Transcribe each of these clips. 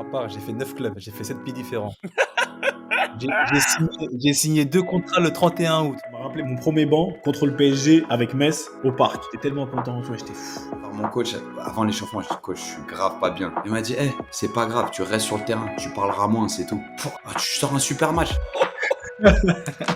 part, j'ai fait 9 clubs, j'ai fait 7 pays différents. J'ai signé 2 contrats le 31 août. Ça m'a rappelé mon premier banc contre le PSG avec Metz au parc. J'étais tellement content, tu vois, j'étais fou. Alors, mon coach, avant l'échauffement, je dis coach, je suis grave pas bien. Il m'a dit, c'est pas grave, tu restes sur le terrain, tu parleras moins, c'est tout. Tu sors un super match.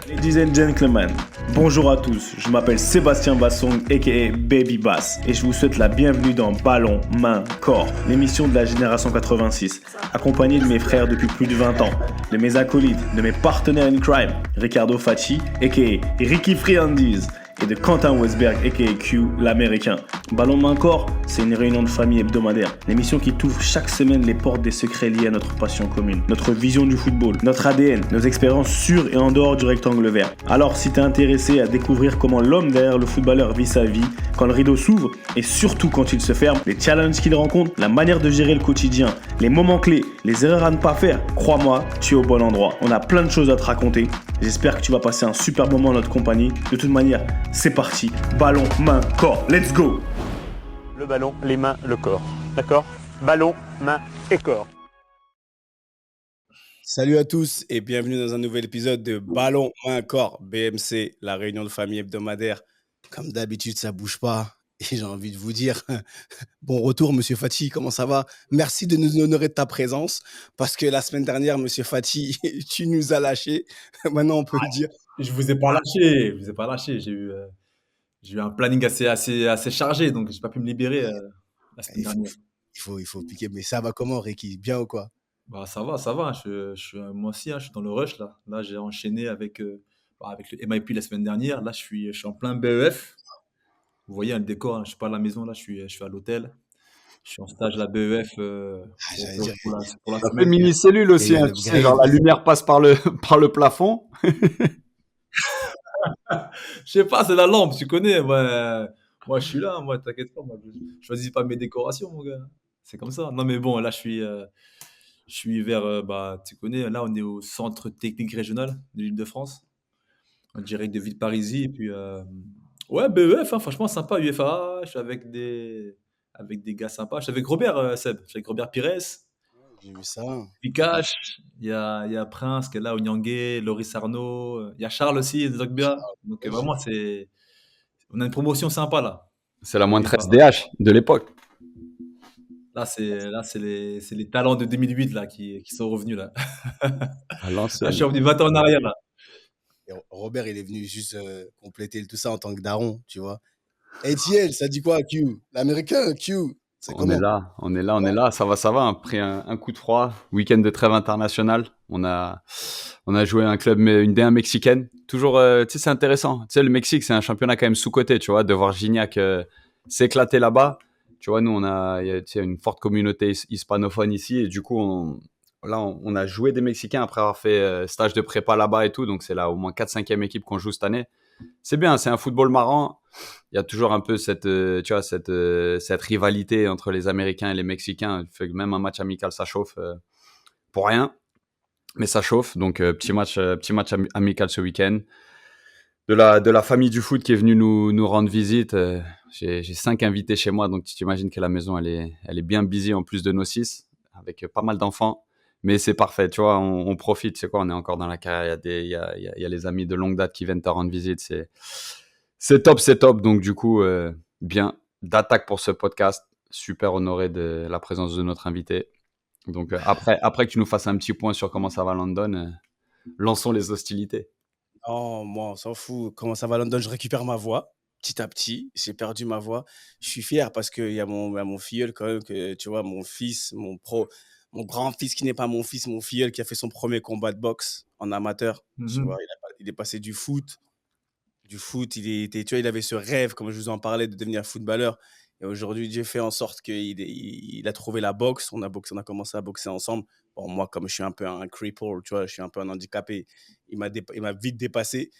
Ladies and gentlemen, bonjour à tous, je m'appelle Sébastien Bassong aka Baby Bass et je vous souhaite la bienvenue dans Ballon, Main, Corps, l'émission de la génération 86, accompagné de mes frères depuis plus de 20 ans, de mes acolytes, de mes partenaires in crime, Ricardo Facci aka Ricky Friandise et de Quentin Westberg aka Q l'américain. Ballon Main Corps, c'est une réunion de famille hebdomadaire, l'émission qui t'ouvre chaque semaine les portes des secrets liés à notre passion commune, notre vision du football, notre ADN, nos expériences sur et en dehors du rectangle vert. Alors si t'es intéressé à découvrir comment l'homme derrière le footballeur vit sa vie, quand le rideau s'ouvre et surtout quand il se ferme, les challenges qu'il rencontre, la manière de gérer le quotidien, les moments clés, les erreurs à ne pas faire, crois-moi, tu es au bon endroit. On a plein de choses à te raconter. J'espère que tu vas passer un super moment en notre compagnie. De toute manière, c'est parti. Ballon, main, corps. Let's go! Le ballon, les mains, le corps. D'accord? Ballon, main et corps. Salut à tous et bienvenue dans un nouvel épisode de Ballon, Main, Corps, BMC, la réunion de famille hebdomadaire. Comme d'habitude, ça bouge pas. Et j'ai envie de vous dire, bon retour, Monsieur Fati, comment ça va? Merci de nous honorer de ta présence, parce que la semaine dernière, Monsieur Fati, tu nous as lâchés. Maintenant, on peut le dire. Je vous ai pas lâché, je vous ai pas lâché. J'ai eu un planning assez chargé, donc j'ai pas pu me libérer la semaine Il faut, dernière. il faut piquer. Mais ça va comment, Ricky? Bien ou quoi? Bah ça va, ça va. Moi aussi, hein, je suis dans le rush là. Là, j'ai enchaîné avec le MIP la semaine dernière. Là, je suis en plein BEF. Vous voyez hein, le décor. Hein, je suis pas à la maison là, je suis à l'hôtel. Je suis en stage à la BEF J'allais dire, pour la Ça fait semaine. mini-cellule et il aussi, y a hein, le tu sais, Grail. genre la lumière passe par le, par le plafond. Je sais pas, c'est la lampe, tu connais. Moi, je suis là, moi, t'inquiète pas. Moi, je choisis pas mes décorations, mon gars. C'est comme ça. Non, mais bon, là, je suis vers, tu connais, là, on est au centre technique régional de l'Île-de-France, en direct de Villeparisis. Et puis, ouais, BEF, hein, franchement, sympa, UFA. Je suis avec des gars sympas. Je suis avec Robert, Seb. Je suis avec Robert Pires, J'ai vu ça. Pikache. Il y a Prince qui est là, Onyangé, Loris Arnaud. Il y a Charles aussi, Zogbia. Donc, vraiment, on a une promotion sympa, là. C'est la moins Et 13 DH de l'époque. là, c'est les talents de 2008 là, qui sont revenus. Là. À Là, je l'ancienne. suis revenu 20 ans en arrière. Là. Et Robert, il est venu juste compléter tout ça en tant que daron, tu vois. ATL, ça dit quoi, Q? L'américain, Q? C'est On comment? est là, on est là, on est là. Ça va. Après un coup de froid, week-end de trêve international, on a joué un club, une D1 mexicaine. Toujours, tu sais, c'est intéressant. Tu sais, le Mexique, c'est un championnat quand même sous-coté, tu vois, de voir Gignac s'éclater là-bas. Tu vois, nous, il y a, tu sais, une forte communauté hispanophone ici, et du coup, on a joué des Mexicains après avoir fait stage de prépa là-bas et tout. Donc, c'est là au moins 4-5e équipe qu'on joue cette année. C'est bien, c'est un football marrant. Il y a toujours un peu cette rivalité entre les Américains et les Mexicains. Fait que même un match amical, ça chauffe pour rien, mais ça chauffe. Donc petit match amical ce week-end. De la famille du foot qui est venue nous rendre visite. J'ai 5 invités chez moi, donc tu t'imagines que la maison elle est bien busy en plus de nos 6, avec pas mal d'enfants. Mais c'est parfait, tu vois, on profite. C'est quoi, on est encore dans la carrière. Il y a les amis de longue date qui viennent te rendre visite. C'est top. Donc, du coup, bien d'attaque pour ce podcast. Super honoré de la présence de notre invité. Donc, après que tu nous fasses un petit point sur comment ça va à London, lançons les hostilités. Non, moi, on s'en fout. Comment ça va, London? Je récupère ma voix petit à petit. J'ai perdu ma voix. Je suis fier parce qu'il y a mon filleul quand même, que, tu vois, mon fils, mon grand-fils qui n'est pas mon fils, mon filleul qui a fait son premier combat de boxe en amateur. Tu vois, il est passé du foot. Tu vois, il avait ce rêve, comme je vous en parlais, de devenir footballeur. Et aujourd'hui, Dieu fait en sorte qu'il a trouvé la boxe. On a commencé à boxer ensemble. Bon, moi, comme je suis un peu un cripple, tu vois, je suis un peu un handicapé, il m'a vite dépassé.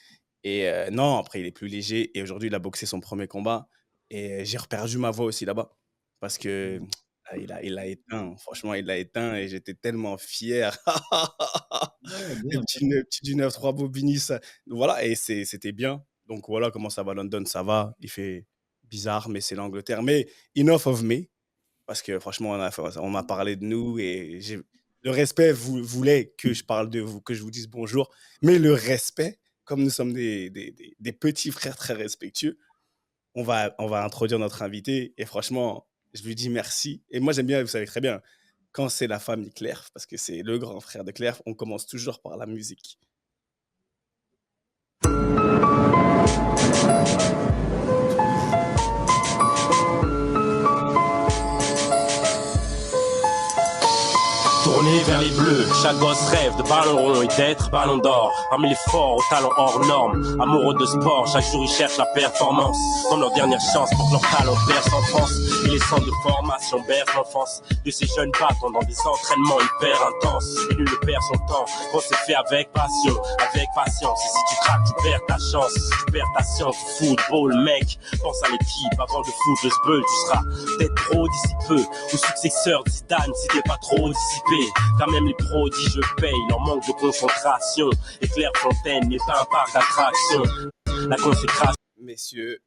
Et non, après, il est plus léger. Et aujourd'hui, il a boxé son premier combat. Et j'ai reperdu ma voix aussi là-bas. Parce que il l'a éteint. Franchement, il l'a éteint. Et j'étais tellement fier. Ouais, Le bien. petit du 9-3 Bobigny, ça. Voilà, et c'était bien. Donc voilà comment ça va, London, ça va. Il fait bizarre, mais c'est l'Angleterre. Mais enough of me. parce que franchement, on m'a parlé de nous et le respect voulait que je parle de vous, que je vous dise bonjour. Mais le respect, comme nous sommes des petits frères très respectueux, on va introduire notre invité. Et franchement, je lui dis merci. Et moi, j'aime bien, vous savez très bien, quand c'est la famille Clerf, parce que c'est le grand frère de Clerf, on commence toujours par la musique. Tourné vers les bleus, chaque gosse rêve de ballon rond et d'être ballon d'or. Parmi les forts, aux talents hors normes, amoureux de sport, chaque jour ils cherchent la performance. Comme leur dernière chance pour que leur talent perce en France. Et les centres de formation bercent l'enfance de ces jeunes battants dans des entraînements hyper intenses. Et nul ne perd son temps, quand c'est fait avec passion, avec patience. Et si tu craques, tu perds ta chance, tu perds ta science. Football, mec, pense à l'équipe avant de foutre le sbeul. Tu seras peut-être pro d'ici peu, ou successeur de Zidane si t'es pas trop dissipé. Car même les prodiges payent leur manque de concentration. Et Clairefontaine n'est pas un parc d'attractions. La consécration. Messieurs,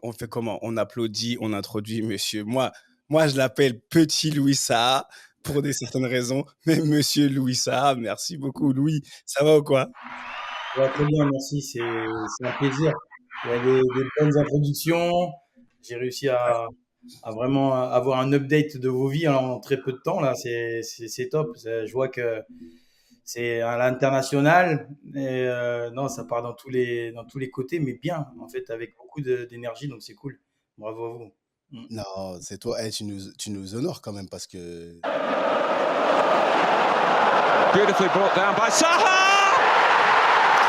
on fait comment? On applaudit, on introduit monsieur. Moi, je l'appelle Petit Louis Saha pour des certaines raisons, mais Monsieur Louis Saha, merci beaucoup. Louis, ça va ou quoi? Ouais, très bien, merci. C'est un plaisir. Il y a des bonnes introductions. J'ai réussi à vraiment avoir un update de vos vies en très peu de temps. Là, c'est top. Je vois que c'est à l'international. Et non, ça part dans tous les côtés, mais bien, en fait, avec beaucoup d'énergie. Donc, c'est cool. Bravo à vous. Non, c'est toi. Tu nous honores quand même parce que. Beautifully brought down by Saha!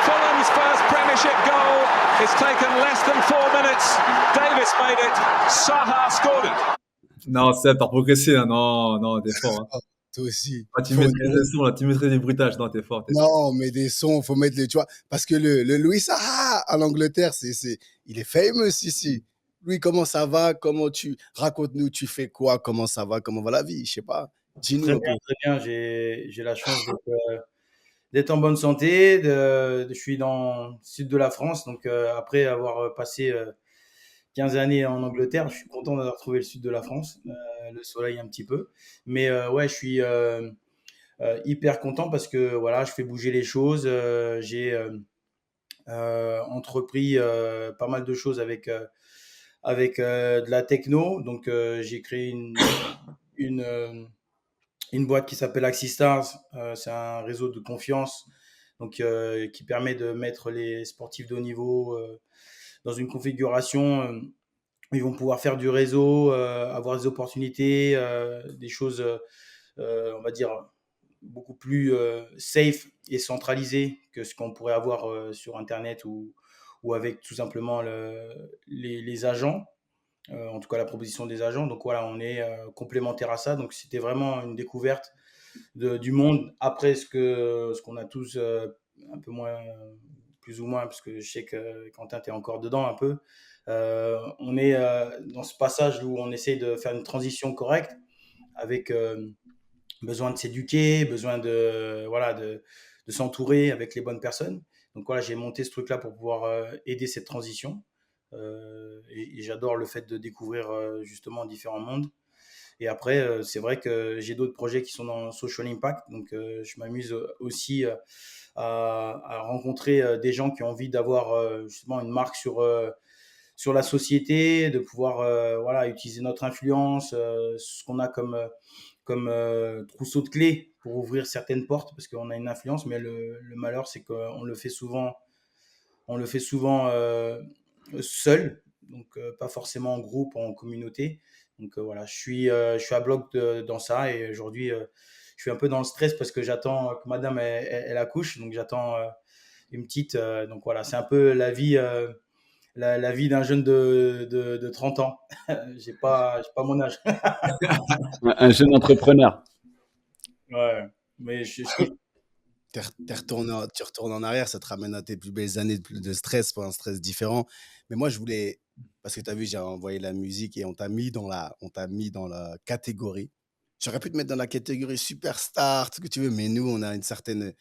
Fulham's first Premiership goal. It's taken less than 4 minutes. Davis made it. Saha scored it. Non, Seb, t'as progressé, là. Non, non, t'es fort. Hein. Toi aussi. Ah, tu maîtrises des sons, là. Tu maîtrises des bruitages. Non, t'es fort. Non, mais des sons, faut mettre les, tu vois, parce que le Louis Saha en Angleterre, il est fameux ici. Louis, comment ça va? Raconte-nous, tu fais quoi? Comment ça va? Comment va la vie? Je sais pas. Dis-nous Très un bien, peu. très bien. J'ai la chance d'être en bonne santé. Je suis dans le sud de la France. Donc, après avoir passé 15 années en Angleterre, je suis content d'avoir retrouvé le sud de la France, le soleil un petit peu. Mais ouais, je suis hyper content parce que voilà, je fais bouger les choses. J'ai entrepris pas mal de choses avec de la techno. Donc, j'ai créé une, euh, une boîte qui s'appelle Axistars. C'est un réseau de confiance donc, qui permet de mettre les sportifs de haut niveau dans une configuration où ils vont pouvoir faire du réseau, avoir des opportunités, des choses, on va dire, beaucoup plus safe et centralisées que ce qu'on pourrait avoir sur Internet ou avec tout simplement les agents. En tout cas, la proposition des agents. Donc voilà, on est complémentaire à ça. Donc c'était vraiment une découverte du monde après ce qu'on a tous un peu moins, plus ou moins, parce que je sais que Quentin, tu es encore dedans un peu. On est dans ce passage où on essaie de faire une transition correcte avec besoin de s'éduquer, besoin voilà, de s'entourer avec les bonnes personnes. Donc voilà, j'ai monté ce truc-là pour pouvoir aider cette transition. Et j'adore le fait de découvrir justement différents mondes. Et après, c'est vrai que j'ai d'autres projets qui sont dans Social Impact. Donc, je m'amuse aussi à rencontrer des gens qui ont envie d'avoir justement une marque sur la société, de pouvoir voilà, utiliser notre influence, ce qu'on a comme trousseau de clés pour ouvrir certaines portes, parce qu'on a une influence, mais le malheur, c'est qu'on le fait souvent seul, donc pas forcément en groupe, en communauté. Donc voilà, je suis à bloc dans ça et aujourd'hui, je suis un peu dans le stress parce que j'attends que madame elle accouche, donc j'attends une petite. Donc voilà, c'est un peu la vie, la vie d'un jeune de 30 ans. J'ai pas mon âge. Un jeune entrepreneur. Ouais, mais je kiffe. Tu retournes en arrière, ça te ramène à tes plus belles années de stress, pas un stress différent. Mais moi, je voulais, parce que tu as vu, j'ai envoyé la musique et on t'a mis dans la catégorie. J'aurais pu te mettre dans la catégorie superstar, tout ce que tu veux, mais nous, on a une certaine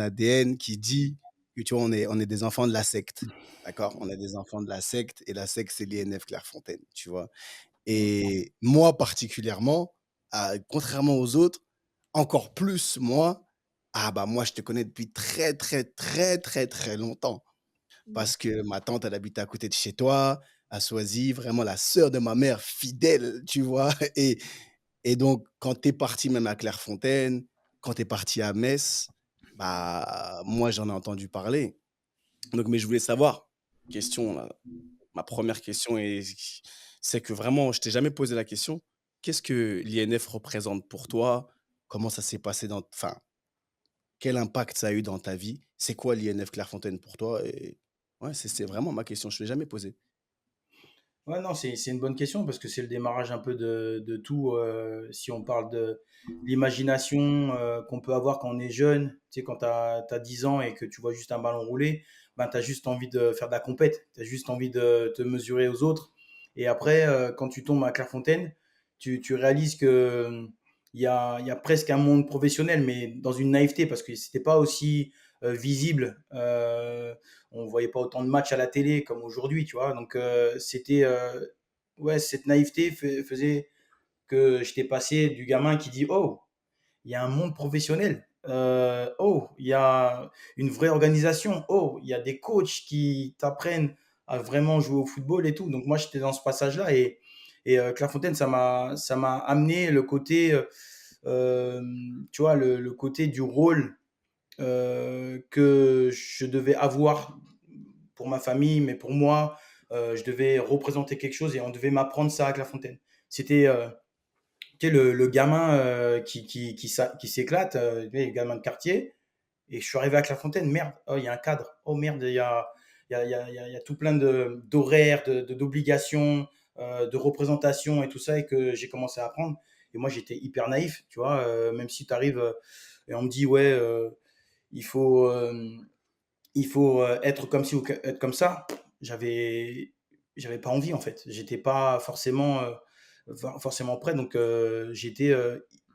ADN qui dit tu vois, on est des enfants de la secte. D'accord? On est des enfants de la secte et la secte, c'est l'INF Clairefontaine, tu vois? Et moi, particulièrement, contrairement aux autres, encore plus moi, ah bah moi, je te connais depuis très, très, très, très, très longtemps. Parce que ma tante, elle habitait à côté de chez toi, à Soisy, vraiment la sœur de ma mère, fidèle, tu vois? Et donc, quand tu es parti même à Clairefontaine, quand tu es parti à Metz, bah, moi, j'en ai entendu parler. Donc, mais je voulais savoir, question là, ma première question c'est que vraiment, je t'ai jamais posé la question. Qu'est-ce que l'INF représente pour toi? Comment ça s'est passé enfin, quel impact ça a eu dans ta vie? C'est quoi l'INF Clairefontaine pour toi? Et ouais, c'est vraiment ma question. Je ne l'ai jamais posée. Ouais, non, c'est une bonne question parce que c'est le démarrage un peu de tout. Si on parle de l'imagination qu'on peut avoir quand on est jeune, tu sais, quand tu as 10 ans et que tu vois juste un ballon rouler, ben, tu as juste envie de faire de la compète, tu as juste envie de te mesurer aux autres. Et après, quand tu tombes à Clairefontaine, tu réalises que il y a presque un monde professionnel, mais dans une naïveté parce que c'était pas aussi visible. On voyait pas autant de matchs à la télé comme aujourd'hui, tu vois. Donc c'était ouais, cette naïveté faisait que j'étais passé du gamin qui dit oh, il y a un monde professionnel. Oh, il y a une vraie organisation. Oh, il y a des coachs qui t'apprennent à vraiment jouer au football et tout. Donc moi, j'étais dans ce passage-là et Clairefontaine, ça m'a amené le côté, euh, tu vois, le côté du rôle que je devais avoir pour ma famille, mais pour moi, je devais représenter quelque chose et on devait m'apprendre ça à Clairefontaine. C'était tu sais, le gamin qui s'éclate, les gamins de quartier, et je suis arrivé à Clairefontaine, merde, oh, il y a un cadre, oh merde, il y a tout plein d'horaires, d'obligations, de représentations et tout ça, et que j'ai commencé à apprendre. Et moi, j'étais hyper naïf, tu vois, même si tu arrives et on me dit, ouais, il faut, être comme ci ou être comme ça. J'avais, j'avais pas envie en fait. J'étais pas forcément prêt. Donc j'étais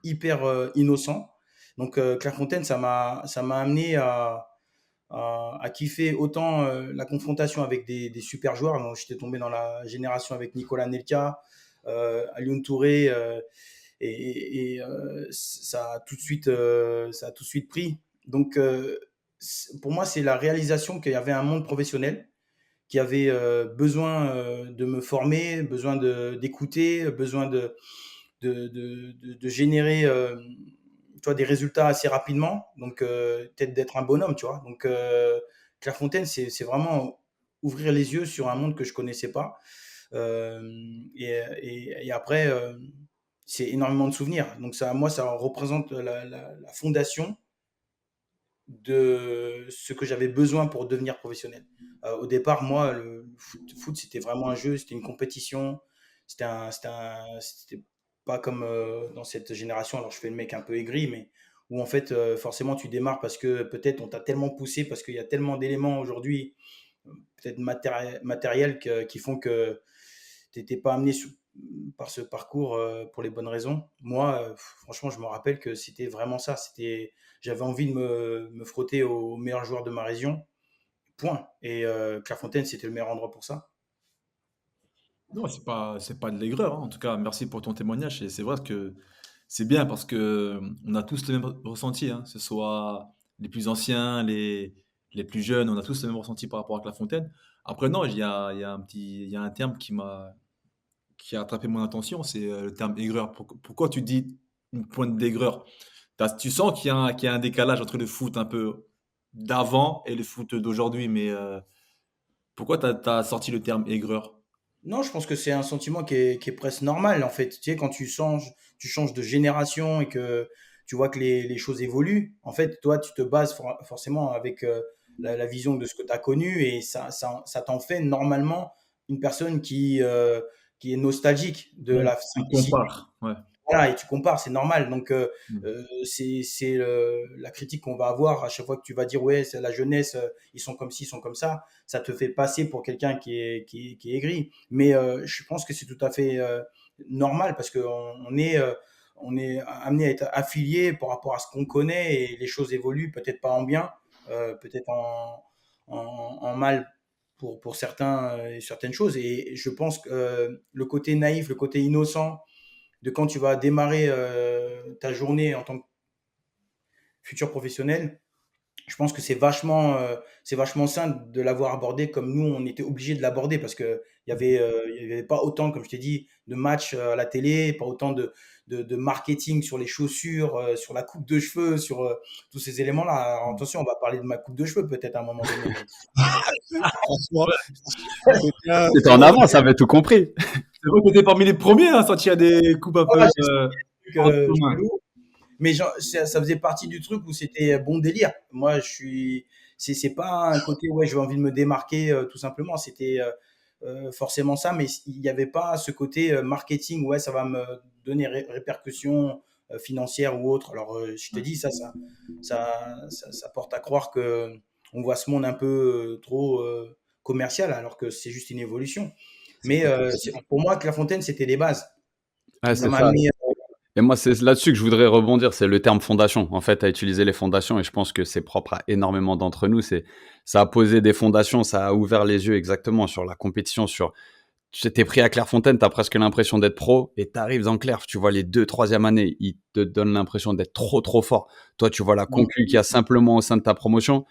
hyper innocent. Donc Clairefontaine, ça m'a amené à kiffer autant la confrontation avec des super joueurs. Donc, j'étais tombé dans la génération avec Nicolas Nelka, Alioune Touré, et ça a tout de suite pris. Donc pour moi, c'est la réalisation qu'il y avait un monde professionnel qui avait besoin de me former, besoin d'écouter, besoin de générer tu vois, des résultats assez rapidement. Donc, peut-être d'être un bonhomme, tu vois. Donc, Clairefontaine, c'est vraiment ouvrir les yeux sur un monde que je connaissais pas. Euh, et après, c'est énormément de souvenirs. Donc, ça, moi, ça représente la fondation de ce que j'avais besoin pour devenir professionnel. Au départ, moi, le foot, c'était vraiment un jeu, c'était une compétition, c'était pas comme dans cette génération. Alors, je fais le mec un peu aigri, mais où en fait, forcément, tu démarres parce que peut-être on t'a tellement poussé, parce qu'il y a tellement d'éléments aujourd'hui, peut-être matériels, qui font que tu n'étais pas amené par ce parcours pour les bonnes raisons. Moi, franchement, je me rappelle que c'était vraiment ça. J'avais envie de me frotter aux meilleurs joueurs de ma région, point. Et Clairefontaine, c'était le meilleur endroit pour ça. Non, c'est pas de l'aigreur, hein. En tout cas, merci pour ton témoignage. Et c'est vrai que c'est bien parce que on a tous le même ressenti, hein, que ce soit les plus anciens, les plus jeunes, on a tous le même ressenti par rapport à Clairefontaine. Après, non, il y a un terme qui a attrapé mon attention, c'est le terme aigreur. Pourquoi tu dis une pointe d'aigreur? Tu sens qu'il y a un décalage entre le foot un peu d'avant et le foot d'aujourd'hui, mais pourquoi tu as sorti le terme aigreur? Non, je pense que c'est un sentiment qui est presque normal, en fait. Tu sais, quand tu changes de génération et que tu vois que les choses évoluent, en fait, toi, tu te bases forcément avec la vision de ce que tu as connu et ça t'en fait normalement une personne qui est nostalgique de Ouais, la tu simplicité. compares, ouais. Voilà, et tu compares, c'est normal. Donc, Mm. c'est la critique qu'on va avoir à chaque fois que tu vas dire, ouais, c'est la jeunesse, ils sont comme ci, ils sont comme ça. Ça te fait passer pour quelqu'un qui est aigri. Mais je pense que c'est tout à fait normal parce qu'on on est amené à être affilié par rapport à ce qu'on connaît et les choses évoluent, peut-être pas en bien, peut-être en mal pour certains et certaines choses. Et je pense que le côté naïf, le côté innocent de quand tu vas démarrer ta journée en tant que futur professionnel, je pense que c'est vachement sain de l'avoir abordé comme nous, on était obligé de l'aborder parce qu'il il y avait pas autant, comme je t'ai dit, de matchs à la télé, pas autant de marketing sur les chaussures, sur la coupe de cheveux, sur tous ces éléments-là. Alors, attention, on va parler de ma coupe de cheveux peut-être à un moment donné. Franchement, T'étais en avance, avait tout compris. C'est vrai que t'étais parmi les premiers à sortir des coupes un peu Voilà, j'ai hors du commun. chelou. Mais ça faisait partie du truc où c'était bon délire. Moi, c'est pas un côté, ouais, j'ai envie de me démarquer, tout simplement. C'était forcément ça, mais il n'y avait pas ce côté marketing, ouais, ça va me donner répercussions financières ou autres. Alors, je te dis, ça porte à croire que on voit ce monde un peu trop commercial, alors que c'est juste une évolution. Mais pour moi, Clairefontaine, c'était les bases. Ouais, Ça c'est m'a ça. amené. Et moi, c'est là-dessus que je voudrais rebondir, c'est le terme fondation. En fait, à utiliser les fondations, et je pense que c'est propre à énormément d'entre nous. Ça a posé des fondations, ça a ouvert les yeux exactement sur la compétition, tu t'es pris à Clairefontaine, t'as presque l'impression d'être pro, et t'arrives dans Claire, tu vois les 2, 3e années, ils te donnent l'impression d'être trop, trop fort. Toi, tu vois la concu qu'il y a simplement au sein de ta promotion.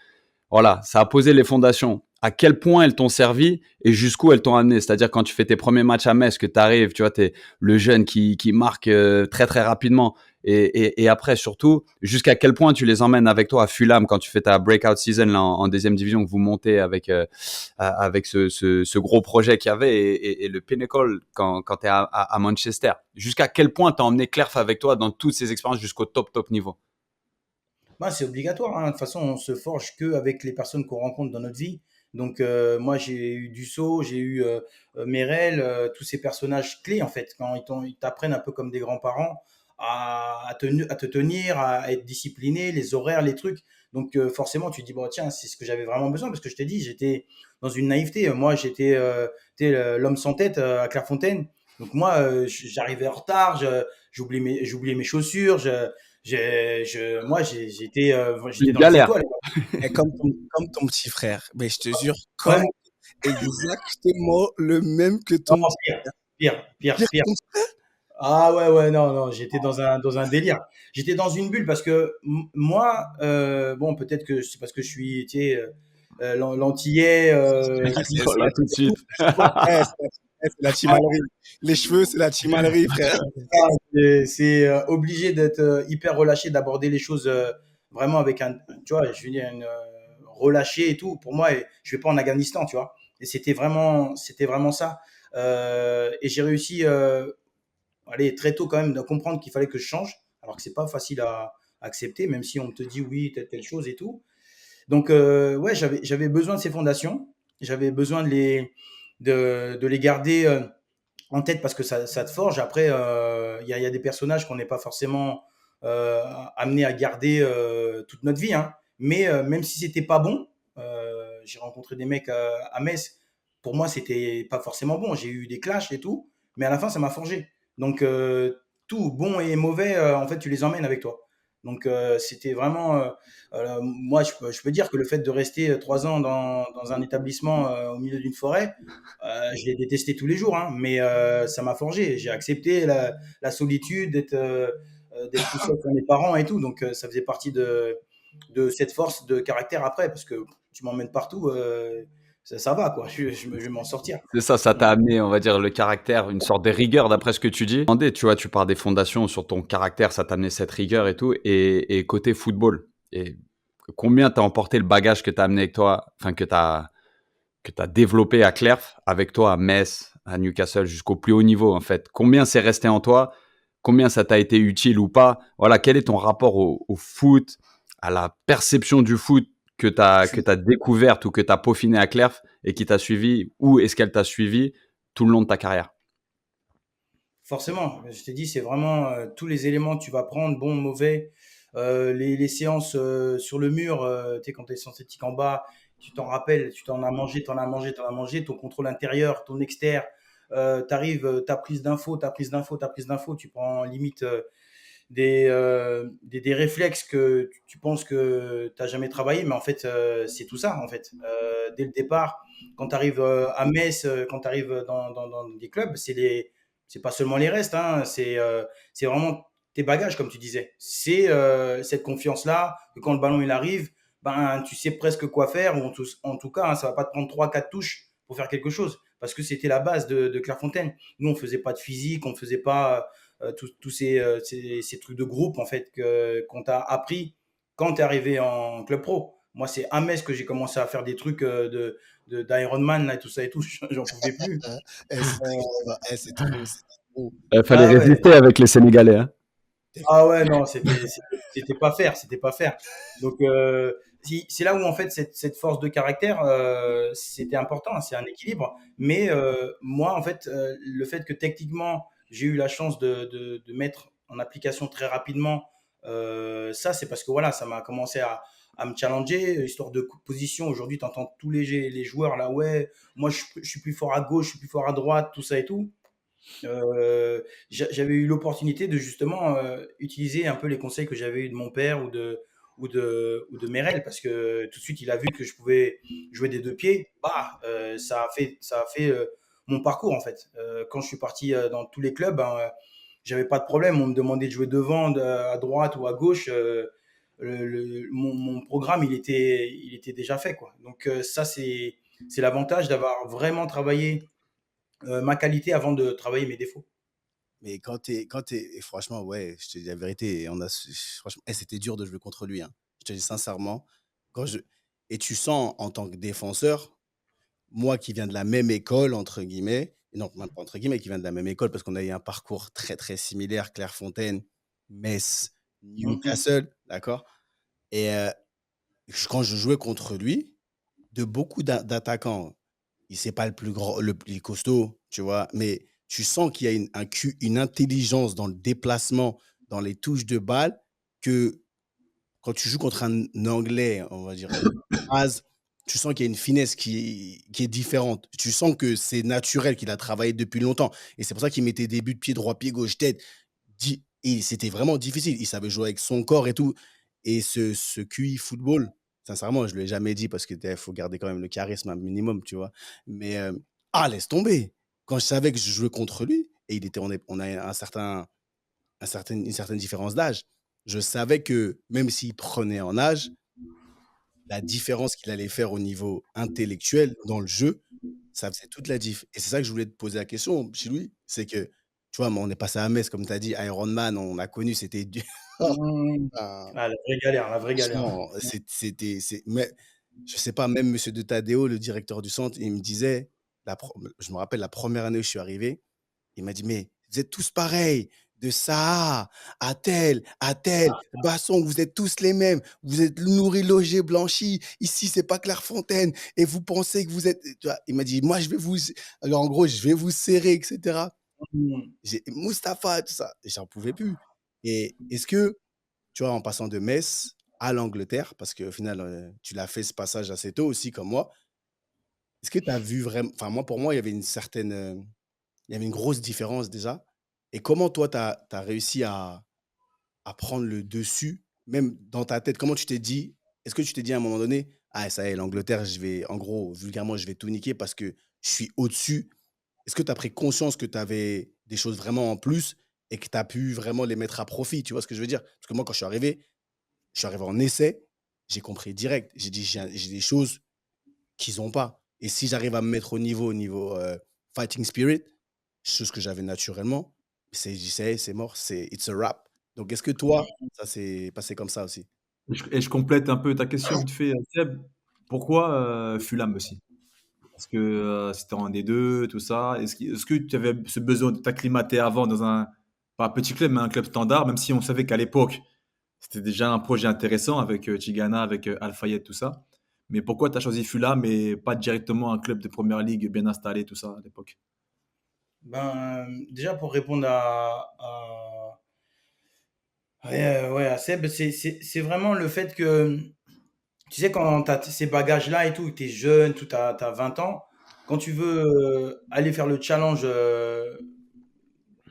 Voilà, ça a posé les fondations. À quel point elles t'ont servi et jusqu'où elles t'ont amené. C'est-à-dire quand tu fais tes premiers matchs à Metz, que tu arrives, tu vois, t'es le jeune qui marque très très rapidement. Et après, surtout, jusqu'à quel point tu les emmènes avec toi à Fulham quand tu fais ta breakout season là, en 2e division que vous montez avec ce gros projet qu'il y avait et le Pinnacle quand tu es à Manchester. Jusqu'à quel point tu as emmené Clerf avec toi dans toutes ces expériences jusqu'au top niveau. Bah, c'est obligatoire, hein. De toute façon, on se forge que avec les personnes qu'on rencontre dans notre vie. Donc, moi, j'ai eu Dussault, j'ai eu Merel, tous ces personnages clés, en fait, quand ils t'apprennent un peu comme des grands-parents à te tenir, à être discipliné, les horaires, les trucs. Donc, forcément, tu te dis, bon, tiens, c'est ce que j'avais vraiment besoin, parce que je t'ai dit, j'étais dans une naïveté. Moi, j'étais l'homme sans tête à Clairefontaine. Donc, moi, j'arrivais en retard, j'oubliais mes chaussures, moi, j'étais Une dans le galère. phyto à Et comme ton petit frère, mais je te jure, Ouais. comme exactement le même que ton Non, pire. pire ton- Ah ouais, non, j'étais dans un délire. J'étais dans une bulle parce que moi, bon, peut-être que c'est parce que je suis, tu sais, l'antillais, Voilà, tout de suite. C'est la chimalerie. Les cheveux, c'est la chimalerie, frère. c'est obligé d'être hyper relâché, d'aborder les choses vraiment avec tu vois, je veux dire, relâché et tout. Pour moi, je vais pas en Afghanistan, tu vois. Et c'était vraiment ça. Et j'ai réussi, allez, très tôt quand même, de comprendre qu'il fallait que je change, alors que c'est pas facile à accepter, même si on te dit oui, telle chose et tout. Donc, ouais, j'avais besoin de ces fondations. J'avais besoin de les garder en tête parce que ça te forge. Après, il y a des personnages qu'on n'est pas forcément amenés à garder toute notre vie, hein. Mais même si c'était pas bon, j'ai rencontré des mecs à Metz. Pour moi, c'était pas forcément bon. J'ai eu des clashs et tout, mais à la fin, ça m'a forgé. Donc, tout, bon et mauvais, en fait, tu les emmènes avec toi. Donc, c'était vraiment. Moi, je peux dire que le fait de rester 3 ans dans un établissement au milieu d'une forêt, je l'ai détesté tous les jours, hein, mais ça m'a forgé. J'ai accepté la solitude, d'être tout seul avec mes parents et tout. Donc, ça faisait partie de cette force de caractère après, parce que tu m'emmènes partout, ça va, quoi. Je vais m'en sortir. C'est ça t'a amené, on va dire, le caractère, une sorte de rigueur d'après ce que tu dis. Tu vois, tu pars des fondations sur ton caractère, ça t'a amené cette rigueur et tout. Et côté football, et combien t'as emporté le bagage que t'as amené avec toi, enfin que t'as développé à Clerf, avec toi à Metz, à Newcastle, jusqu'au plus haut niveau en fait. Combien c'est resté en toi? Combien ça t'a été utile ou pas? Voilà, quel est ton rapport au foot, à la perception du foot que t'as découverte ou que t'as peaufiné à Clerf et qui t'a suivi, ou est-ce qu'elle t'a suivi tout le long de ta carrière? Forcément, je t'ai dit, c'est vraiment tous les éléments que tu vas prendre, bon, mauvais, les séances sur le mur, tu sais, quand tu es synthétique en bas, tu t'en rappelles, tu t'en as mangé, ton contrôle intérieur, ton externe, tu arrives, ta prise d'info, tu prends limite des réflexes que tu penses que tu n'as jamais travaillé, mais en fait, c'est tout ça, en fait. Dès le départ, quand tu arrives à Metz, quand tu arrives dans des clubs, c'est pas seulement les restes, hein, c'est vraiment tes bagages, comme tu disais. C'est cette confiance-là, que quand le ballon il arrive, ben, tu sais presque quoi faire, ou en tout cas, hein, ça va pas te prendre 3, 4 touches pour faire quelque chose, parce que c'était la base de Clairefontaine. Nous, on faisait pas de physique, on faisait pas tous ces trucs de groupe en fait qu'on t'a appris quand tu es arrivé en club pro. Moi, c'est à Metz que j'ai commencé à faire des trucs d'Ironman et tout ça et tout. J'en pouvais plus. C'est trop, c'est trop. Il fallait Ah ouais, résister avec les Sénégalais. Hein. ah ouais, non, c'était pas faire, c'était pas faire. Donc, c'est là où en fait cette force de caractère, c'était important, c'est un équilibre. Mais moi, en fait, le fait que techniquement, j'ai eu la chance de mettre en application très rapidement, ça, c'est parce que voilà, ça m'a commencé à me challenger, histoire de position. Aujourd'hui, tu entends tous les joueurs là, ouais, moi je suis plus fort à gauche, je suis plus fort à droite, tout ça et tout. J'avais eu l'opportunité de justement utiliser un peu les conseils que j'avais eu de mon père ou de Merel, parce que tout de suite il a vu que je pouvais jouer des deux pieds. Bah, ça a fait mon parcours en fait. Quand je suis parti dans tous les clubs, ben, j'avais pas de problème. On me demandait de jouer devant, à droite ou à gauche. Mon programme il était déjà fait quoi. Donc ça c'est l'avantage d'avoir vraiment travaillé ma qualité avant de travailler mes défauts. Mais et franchement, ouais, je te dis la vérité, franchement, c'était dur de jouer contre lui, hein. Je te dis sincèrement, quand je, et tu sens en tant que défenseur, moi qui viens de la même école, entre guillemets, et non, même pas entre guillemets, qui vient de la même école, parce qu'on a eu un parcours très, très similaire, Clairefontaine, Metz, Mhm. Newcastle, d'accord? Et quand je jouais contre lui, de beaucoup d'attaquants, il c'est pas le plus grand, le plus costaud, tu vois, mais tu sens qu'il y a une intelligence dans le déplacement, dans les touches de balle, que quand tu joues contre un Anglais, on va dire, base, tu sens qu'il y a une finesse qui est différente. Tu sens que c'est naturel, qu'il a travaillé depuis longtemps. Et c'est pour ça qu'il mettait des buts pied droit, pied gauche, tête. Et c'était vraiment difficile. Il savait jouer avec son corps et tout. Et ce QI football, sincèrement, je ne lui ai jamais dit parce qu'il faut garder quand même le charisme un minimum, tu vois. Mais, laisse tomber. Quand je savais que je jouais contre lui, et on a une certaine différence d'âge, je savais que même s'il prenait en âge, la différence qu'il allait faire au niveau intellectuel dans le jeu, ça faisait toute la diff. Et c'est ça que je voulais te poser la question chez lui, c'est que, tu vois, on est passé à Metz, comme tu as dit, Ironman, on a connu, c'était dur. Mhm. Ah, Ah, la vraie galère, la vraie galère. franchement, mais je sais pas, même Monsieur de Tadeo, le directeur du centre, il me disait, je me rappelle la première année où je suis arrivé, il m'a dit, mais vous êtes tous pareils, de ça à tel, Basson, vous êtes tous les mêmes, vous êtes nourris, logés, blanchis, ici c'est pas Clairefontaine, et vous pensez que vous êtes, tu vois, il m'a dit, moi alors en gros, je vais vous serrer, etc. Mhm. J'ai Mustapha, tout ça, et j'en pouvais plus. Et est-ce que, tu vois, en passant de Metz à l'Angleterre, parce qu'au final, tu l'as fait ce passage assez tôt aussi, comme moi, est-ce que tu as vu vraiment, enfin moi, pour moi, il y avait il y avait une grosse différence déjà. Et comment toi, tu as réussi à prendre le dessus, même dans ta tête? Comment tu t'es dit? Est-ce que tu t'es dit à un moment donné, ah, ça y est, l'Angleterre, en gros, vulgairement, je vais tout niquer parce que je suis au-dessus? Est-ce que tu as pris conscience que tu avais des choses vraiment en plus et que tu as pu vraiment les mettre à profit? Tu vois ce que je veux dire? Parce que moi, quand je suis arrivé en essai, j'ai compris direct. J'ai dit, j'ai des choses qu'ils n'ont pas. Et si j'arrive à me mettre au niveau fighting spirit, chose que j'avais naturellement, c'est mort, it's a wrap. Donc, est-ce que toi, ça s'est passé comme ça aussi? Et je complète un peu ta question vite fait, Seb. Pourquoi, Fulham aussi? Parce que, c'était en D2, tout ça. Est-ce que tu avais ce besoin de t'acclimater avant dans un pas un petit club, mais un club standard, même si on savait qu'à l'époque, c'était déjà un projet intéressant avec, Tigana, avec, Al Fayed, tout ça. Mais pourquoi tu as choisi Fulham et pas directement un club de première ligue bien installé, tout ça, à l'époque? Ben, déjà pour répondre ouais, à Seb, c'est vraiment le fait que, tu sais, quand tu as ces bagages-là et tout, que tu es jeune, tu as 20 ans, quand tu veux aller faire le challenge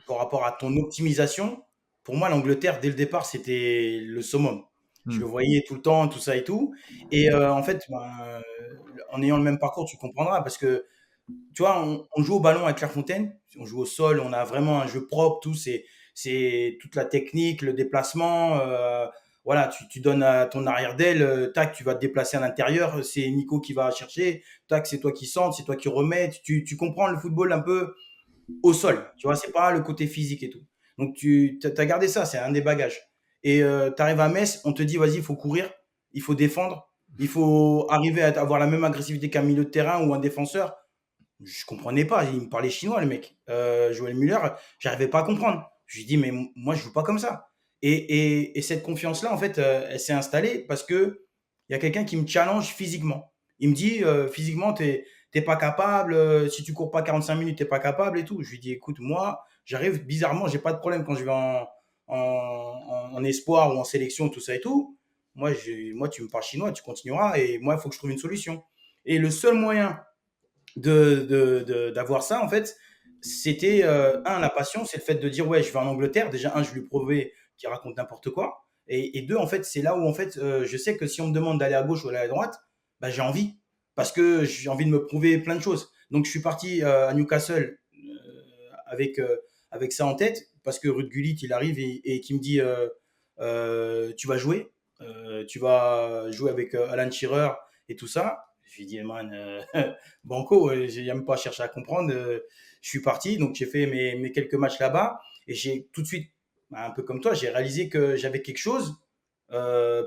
par rapport à ton optimisation, pour moi, l'Angleterre, dès le départ, c'était le summum. Je Mmh. le voyais tout le temps, tout ça et tout. Et en fait, ben, en ayant le même parcours, tu comprendras parce que tu vois, on joue au ballon avec Clairefontaine, on joue au sol, on a vraiment un jeu propre, tout, c'est toute la technique, le déplacement. Voilà, tu donnes à ton arrière d'aile, tac, tu vas te déplacer à l'intérieur, c'est Nico qui va chercher, tac, c'est toi qui centre, c'est toi qui remets. Tu comprends le football un peu au sol, tu vois, c'est pas le côté physique et tout. Donc tu as gardé ça, c'est un des bagages. Et tu arrives à Metz, on te dit, vas-y, il faut courir, il faut défendre, il faut arriver à avoir la même agressivité qu'un milieu de terrain ou un défenseur. Je comprenais pas, il me parlait chinois le mec. Joël Muller, j'arrivais pas à comprendre. Je lui dis mais moi je joue pas comme ça. Et cette confiance-là, en fait, elle s'est installée parce que il y a quelqu'un qui me challenge physiquement. Il me dit physiquement, t'es pas capable, si tu cours pas 45 minutes, t'es pas capable et tout. Je lui dis écoute, moi, j'arrive bizarrement, j'ai pas de problème quand je vais en espoir ou en sélection, tout ça et tout. Moi, tu me parles chinois, tu continueras et moi, il faut que je trouve une solution. Et le seul moyen d'avoir ça, en fait, c'était, la passion, c'est le fait de dire, ouais, je vais en Angleterre. Déjà, je lui prouvais qu'il raconte n'importe quoi. Et deux, en fait, c'est là où, en fait, je sais que si on me demande d'aller à gauche ou aller à droite, bah, j'ai envie. Parce que j'ai envie de me prouver plein de choses. Donc, je suis parti à Newcastle avec ça en tête, parce que Ruud Gullit, il arrive et qui me dit, tu vas jouer, tu vas jouer avec Alan Shearer et tout ça. Je lui dis, man, banco, j'ai même pas cherché à comprendre. Je suis parti, donc j'ai fait mes quelques matchs là-bas et j'ai tout de suite, un peu comme toi, j'ai réalisé que j'avais quelque chose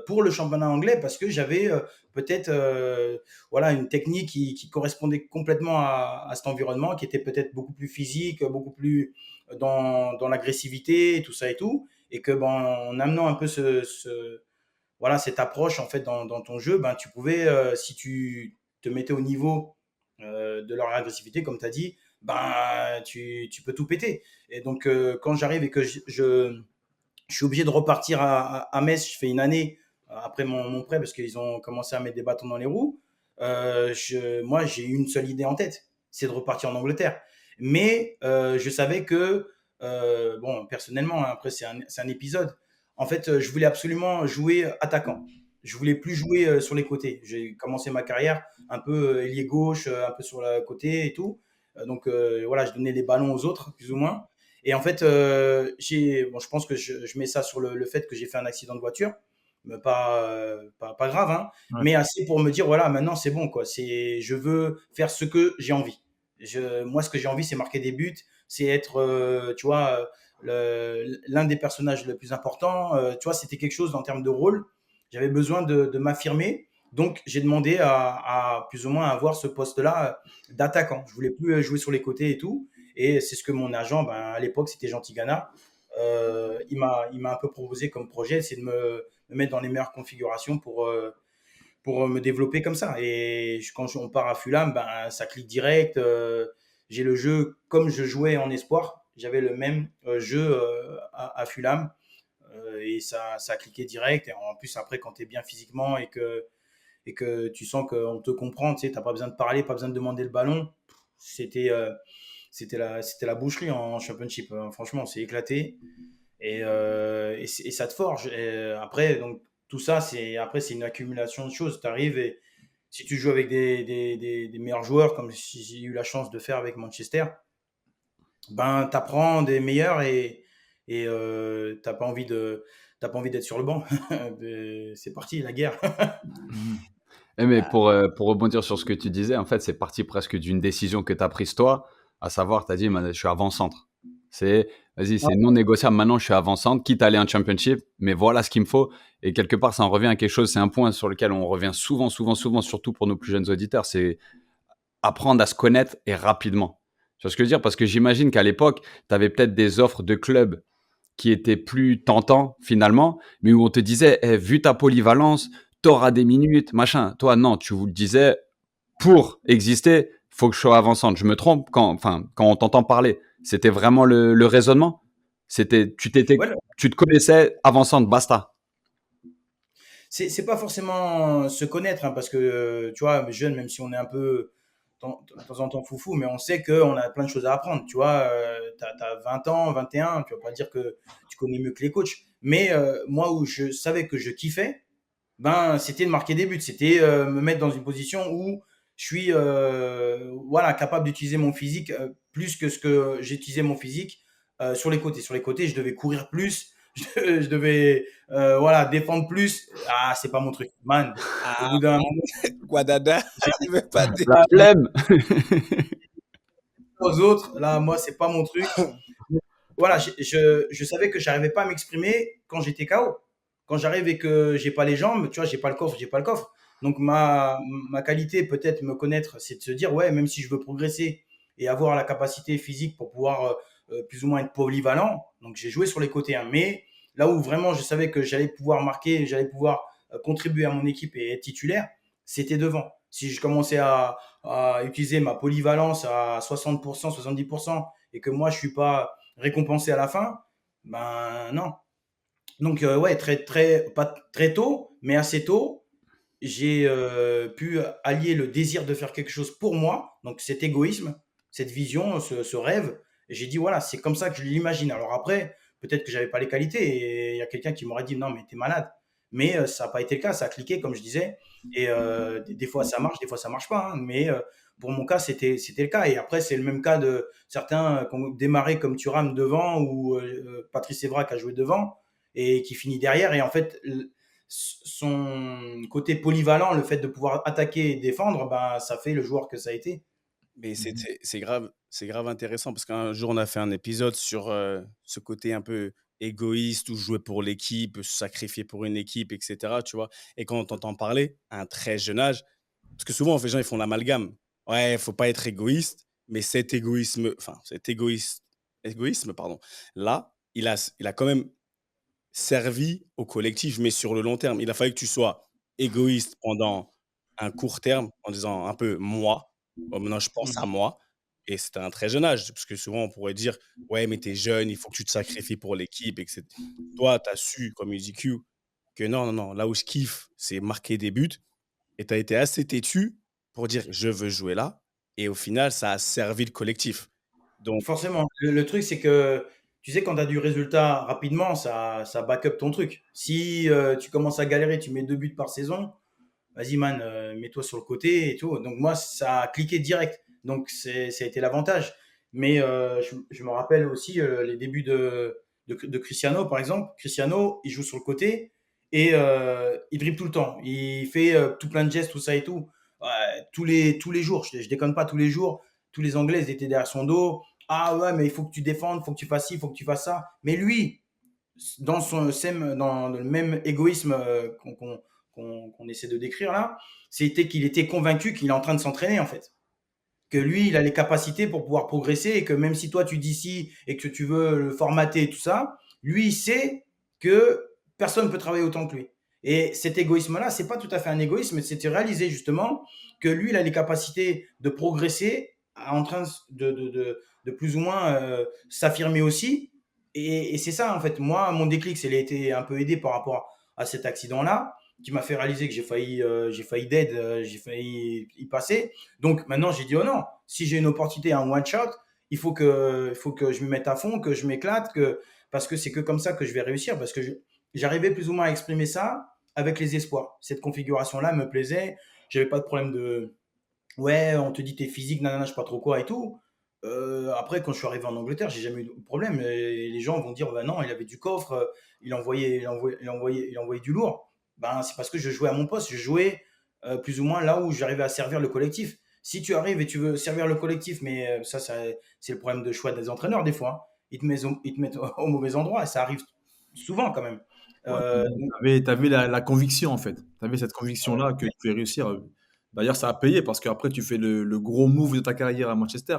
pour le championnat anglais parce que j'avais peut-être voilà, une technique qui correspondait complètement à cet environnement, qui était peut-être beaucoup plus physique, beaucoup plus dans l'agressivité, tout ça et tout. Et que ben, en amenant un peu voilà, cette approche en fait dans ton jeu, ben, tu pouvais, si tu te mettais au niveau de leur agressivité, comme tu as dit, ben, tu peux tout péter. Et donc, quand j'arrive et que je suis obligé de repartir à Metz, je fais une année après mon prêt parce qu'ils ont commencé à mettre des bâtons dans les roues. Moi, j'ai une seule idée en tête, c'est de repartir en Angleterre. Mais je savais que, bon, personnellement, hein, après, c'est un épisode. En fait, je voulais absolument jouer attaquant. Je voulais plus jouer sur les côtés. J'ai commencé ma carrière un peu ailier gauche, un peu sur le côté et tout. Donc voilà, je donnais les ballons aux autres, plus ou moins. Et en fait, bon, je pense que je mets ça sur le fait que j'ai fait un accident de voiture, mais pas grave, hein, Ouais. mais assez pour me dire, voilà, maintenant c'est bon, quoi. Je veux faire ce que j'ai envie. Moi, ce que j'ai envie, c'est marquer des buts, c'est être, tu vois, l'un des personnages les plus importants. Tu vois, c'était quelque chose en termes de rôle. J'avais besoin de m'affirmer. Donc, j'ai demandé à plus ou moins avoir ce poste-là d'attaquant. Je voulais plus jouer sur les côtés et tout. Et c'est ce que mon agent, ben, à l'époque, c'était Jean Tigana. Il m'a un peu proposé comme projet, c'est de me mettre dans les meilleures configurations pour me développer comme ça. Et quand on part à Fulham, ben, ça clique direct. J'ai le jeu comme je jouais en espoir. J'avais le même jeu à Fulham. Et ça a cliqué direct. Et en plus, après, quand tu es bien physiquement et que tu sens qu'on te comprend, tu sais, n'as pas besoin de parler, pas besoin de demander le ballon. C'était la boucherie en championship. Franchement, c'est éclaté et ça te forge. Et après, donc tout ça, c'est une accumulation de choses. Tu arrives et si tu joues avec des meilleurs joueurs, comme si j'ai eu la chance de faire avec Manchester, ben tu apprends des meilleurs et t'as pas envie d'être sur le banc. C'est parti, la guerre. Mais pour rebondir sur ce que tu disais, en fait, c'est parti presque d'une décision que tu as prise toi, à savoir, tu as dit, je suis avant-centre. Vas-y, c'est non négociable. Maintenant, je suis avant-centre, quitte à aller en championship, mais voilà ce qu'il me faut. Et quelque part, ça en revient à quelque chose. C'est un point sur lequel on revient souvent, surtout pour nos plus jeunes auditeurs. C'est apprendre à se connaître et rapidement. Tu vois ce que je veux dire? Parce que j'imagine qu'à l'époque, tu avais peut-être des offres de clubs qui étaient plus tentants finalement, mais où on te disait, vu ta polyvalence, t'auras des minutes, machin. Toi, non, tu vous le disais, pour exister, faut que je sois avant-centre. Je me trompe quand on t'entend parler. C'était vraiment le raisonnement. Ouais, Tu te connaissais avant-centre, basta. c'est pas forcément se connaître, hein, parce que tu vois, jeune, même si on est un peu de temps en temps foufou, mais on sait qu'on a plein de choses à apprendre. Tu vois, tu as 20 ans, 21, tu vas pas dire que tu connais mieux que les coachs. Mais moi, où je savais que je kiffais, ben, c'était de marquer des buts. C'était me mettre dans une position où je suis voilà, capable d'utiliser mon physique plus que ce que j'utilisais mon physique sur les côtés. Sur les côtés, je devais courir plus, je devais voilà, défendre plus. Ah, c'est pas mon truc. Man, au Ah, bout d'un moment, Guadada, il veut pas dire. La flemme. aux autres, là, moi, c'est pas mon truc. Voilà, je savais que j'arrivais pas à m'exprimer quand j'étais KO. Quand j'arrive et que j'ai pas les jambes, tu vois, j'ai pas le coffre, j'ai pas le coffre. Donc ma qualité, peut-être me connaître, c'est de se dire, ouais, même si je veux progresser et avoir la capacité physique pour pouvoir plus ou moins être polyvalent, donc j'ai joué sur les côtés, hein, mais là où vraiment je savais que j'allais pouvoir marquer, j'allais pouvoir contribuer à mon équipe et être titulaire, c'était devant. Si je commençais à utiliser ma polyvalence à 60%, 70%, et que moi je suis pas récompensé à la fin, ben non. Donc ouais, pas très tôt, mais assez tôt, j'ai pu allier le désir de faire quelque chose pour moi, donc cet égoïsme, cette vision, ce rêve. Et j'ai dit, voilà, c'est comme ça que je l'imagine. Alors après, peut-être que j'avais pas les qualités et il y a quelqu'un qui m'aurait dit, non, mais t'es malade. Mais ça n'a pas été le cas, ça a cliqué, comme je disais. Et des fois, ça marche, des fois, ça marche pas, hein. Mais pour mon cas, c'était le cas. Et après, c'est le même cas de certains qui ont démarré comme Thuram devant ou Patrice Evra qui a joué devant et qui finit derrière. Et en fait, son côté polyvalent, le fait de pouvoir attaquer et défendre, ben, ça fait le joueur que ça a été. Mais c'est grave intéressant parce qu'un jour, on a fait un épisode sur ce côté un peu égoïste ou jouer pour l'équipe, se sacrifier pour une équipe, etc. Tu vois. Et quand on t'entend parler à un très jeune âge, parce que souvent, les gens, ils font l'amalgame. Ouais, il faut pas être égoïste, mais égoïsme, pardon, là, il a quand même servi au collectif, mais sur le long terme. Il a fallu que tu sois égoïste pendant un court terme en disant un peu moi. Oh, maintenant, je pense à Mhm. moi. Et c'était un très jeune âge, parce que souvent, on pourrait dire ouais, mais t'es jeune, il faut que tu te sacrifies pour l'équipe, etc. Toi, tu as su, comme il dit Q, que non, non, non, là où je kiffe, c'est marquer des buts. Et tu as été assez têtu pour dire je veux jouer là. Et au final, ça a servi le collectif. Donc, Forcément. Le truc, c'est que tu sais, quand tu as du résultat rapidement, ça back up ton truc. Si tu commences à galérer, tu mets 2 buts par saison, vas-y, man, mets-toi sur le côté et tout. Donc, moi, ça a cliqué direct. Donc, ça a été l'avantage. Mais je me rappelle aussi les débuts de Cristiano, par exemple. Cristiano, il joue sur le côté et il dribble tout le temps. Il fait tout plein de gestes, tout ça et tout. Ouais, tous les jours, je déconne pas, tous les jours, tous les Anglais ils étaient derrière son dos. Ah ouais, mais il faut que tu défendes, il faut que tu fasses ci, il faut que tu fasses ça. Mais lui, dans le même égoïsme qu'on essaie de décrire là, c'était qu'il était convaincu qu'il est en train de s'entraîner en fait. Que lui, il a les capacités pour pouvoir progresser et que même si toi tu dis si et que tu veux le formater et tout ça, lui il sait que personne ne peut travailler autant que lui. Et cet égoïsme-là, c'est pas tout à fait un égoïsme, mais c'était réaliser justement que lui, il a les capacités de progresser, en train de plus ou moins s'affirmer aussi. Et c'est ça, en fait. Moi, mon déclic, c'est qu'il a été un peu aidé par rapport à cet accident-là, qui m'a fait réaliser que j'ai failli dead, j'ai failli y passer. Donc maintenant, j'ai dit, oh non, si j'ai une opportunité, un one-shot, il faut que je me mette à fond, que je m'éclate, parce que c'est que comme ça que je vais réussir, parce que j'arrivais plus ou moins à exprimer ça avec les espoirs. Cette configuration-là me plaisait, j'avais pas de problème de, ouais, on te dit t'es physique, nanana, je sais pas trop quoi et tout. Après, quand je suis arrivé en Angleterre, j'ai jamais eu de problème. Et les gens vont dire, bah non, il avait du coffre, il envoyait du lourd. Ben, c'est parce que je jouais à mon poste, je jouais plus ou moins là où j'arrivais à servir le collectif. Si tu arrives et tu veux servir le collectif, mais ça c'est le problème de choix des entraîneurs des fois, hein. Ils te mettent au mauvais endroit et ça arrive souvent quand même. Ouais, Donc, tu avais la conviction, en fait. Tu avais cette conviction-là que tu pouvais réussir. D'ailleurs, ça a payé parce qu'après, tu fais le gros move de ta carrière à Manchester.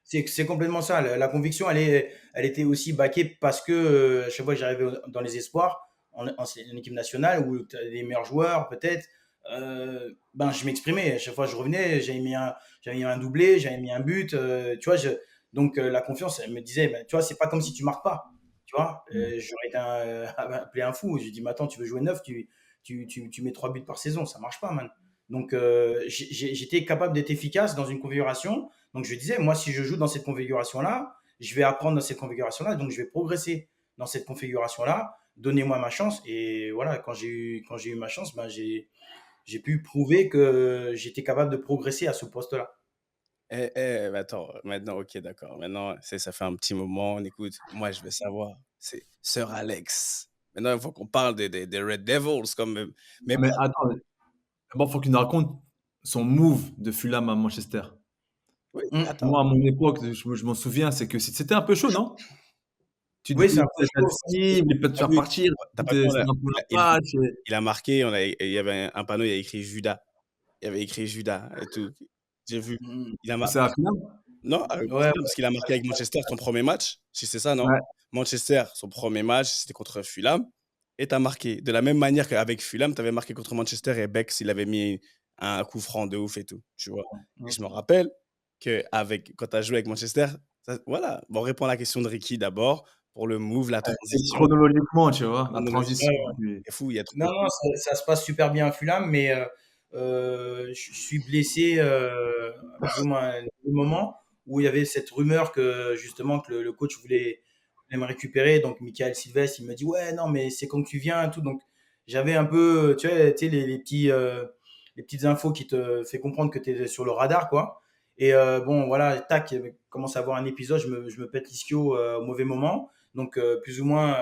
c'est complètement ça. La conviction, elle était aussi backée parce que à chaque fois que j'arrivais dans les espoirs, en équipe nationale, où tu as des meilleurs joueurs, peut-être, ben, je m'exprimais. À chaque fois que je revenais, j'avais mis un doublé, j'avais mis un but. Tu vois, donc la confiance, elle me disait, ben, tu vois, c'est pas comme si tu marques pas. Tu vois, j'aurais été appelé un fou. J'ai dit, mais attends, tu veux jouer neuf, tu mets 3 buts par saison, ça marche pas, man. Donc, j'étais capable d'être efficace dans une configuration. Donc, je disais, moi, si je joue dans cette configuration-là, je vais apprendre dans cette configuration-là. Donc, je vais progresser dans cette configuration-là. Donnez-moi ma chance. Et voilà, quand j'ai eu ma chance, ben, j'ai pu prouver que j'étais capable de progresser à ce poste-là. Mais attends, maintenant, ok, d'accord. Maintenant, ça fait un petit moment, on écoute. Moi, je veux savoir, c'est Sir Alex. Maintenant, il faut qu'on parle des Red Devils, quand même. Mais Mais attends, d'abord, faut qu'il nous raconte son move de Fulham à Manchester. oui, Mm. attends. Moi, à mon époque, je m'en souviens, c'est que c'était un peu chaud, non? Tu te Oui, dis: c'est un peu chaud. «Il voulait pas te T'as faire vu, partir, t'as pas vu, c'était un peu il, un match» il a marqué, il y avait un panneau, il y a écrit Judas. Il y avait écrit Judas et tout. J'ai vu. Mm. Il a c'est marqué. à Fulham? Non, avec Ouais, Fulham, parce qu'il a marqué avec Manchester son premier match. Si c'est ça, non? Ouais. Manchester, son premier match, c'était contre Fulham. Et tu as marqué. De la même manière qu'avec Fulham, tu avais marqué contre Manchester et Bex, il avait mis un coup franc de ouf et tout. Tu vois. Et je me rappelle que quand tu as joué avec Manchester, voilà. Bon, on répond à la question de Ricky d'abord pour le move, la C'est transition. chronologiquement, tu vois? La Chronologiquement, transition, c'est fou, il y a trop non, de non, ça se passe super bien à Fulham, mais je suis blessé plus ou moins à un moment où il y avait cette rumeur que justement que le coach voulait me récupérer. Donc, Michael Sylvestre, il me dit, ouais, non, mais c'est quand tu viens, et tout. Donc, j'avais un peu, tu vois, les petites infos qui te fait comprendre que tu es sur le radar, quoi. Et bon, voilà, tac, commence à avoir un épisode, je me pète l'ischio au mauvais moment. Donc, plus ou moins,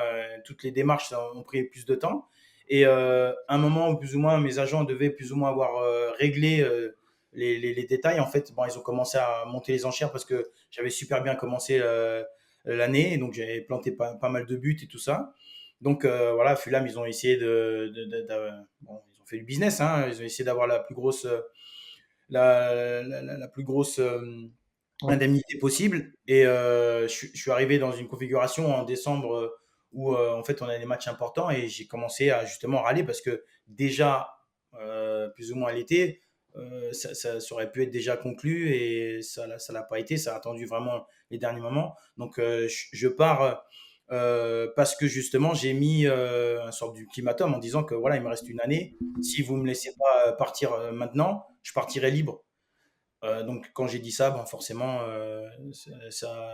toutes les démarches ont pris plus de temps. Et un moment où plus ou moins mes agents devaient plus ou moins avoir réglé les détails, en fait, bon, ils ont commencé à monter les enchères parce que j'avais super bien commencé l'année. Et donc, j'avais planté pas mal de buts et tout ça. Donc, voilà, Fulham, ils ont essayé bon, ils ont fait du business, hein, ils ont essayé d'avoir la plus grosse, la plus grosse indemnité possible. Et je suis arrivé dans une configuration en décembre où en fait on a des matchs importants et j'ai commencé à justement râler parce que déjà plus ou moins à l'été ça aurait pu être déjà conclu et ça l'a pas été, ça a attendu vraiment les derniers moments. Donc je pars parce que justement j'ai mis un sort d'ultimatum en disant que voilà, il me reste une année, si vous me laissez pas partir maintenant, je partirai libre. Donc quand j'ai dit ça, ben forcément,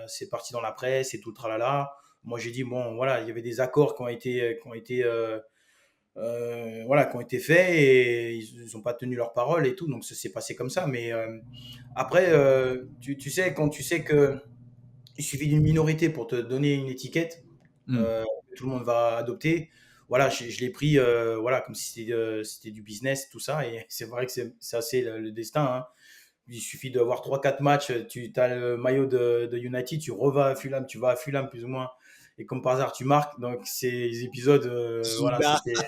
c'est parti dans la presse et tout le tralala. Moi, j'ai dit, bon, voilà, il y avait des accords voilà, qui ont été faits et ils n'ont pas tenu leur parole et tout. Donc ça s'est passé comme ça. Mais après, tu sais, quand tu sais que il suffit d'une minorité pour te donner une étiquette Mmh. que tout le monde va adopter. Voilà, je l'ai pris voilà, comme si c'était du business, tout ça. Et c'est vrai que c'est assez le destin, hein. Il suffit d'avoir 3 4 matchs, tu as le maillot de United, tu revas à Fulham, tu vas à Fulham plus ou moins, et comme par hasard tu marques. Donc ces épisodes, voilà, Judas. c'était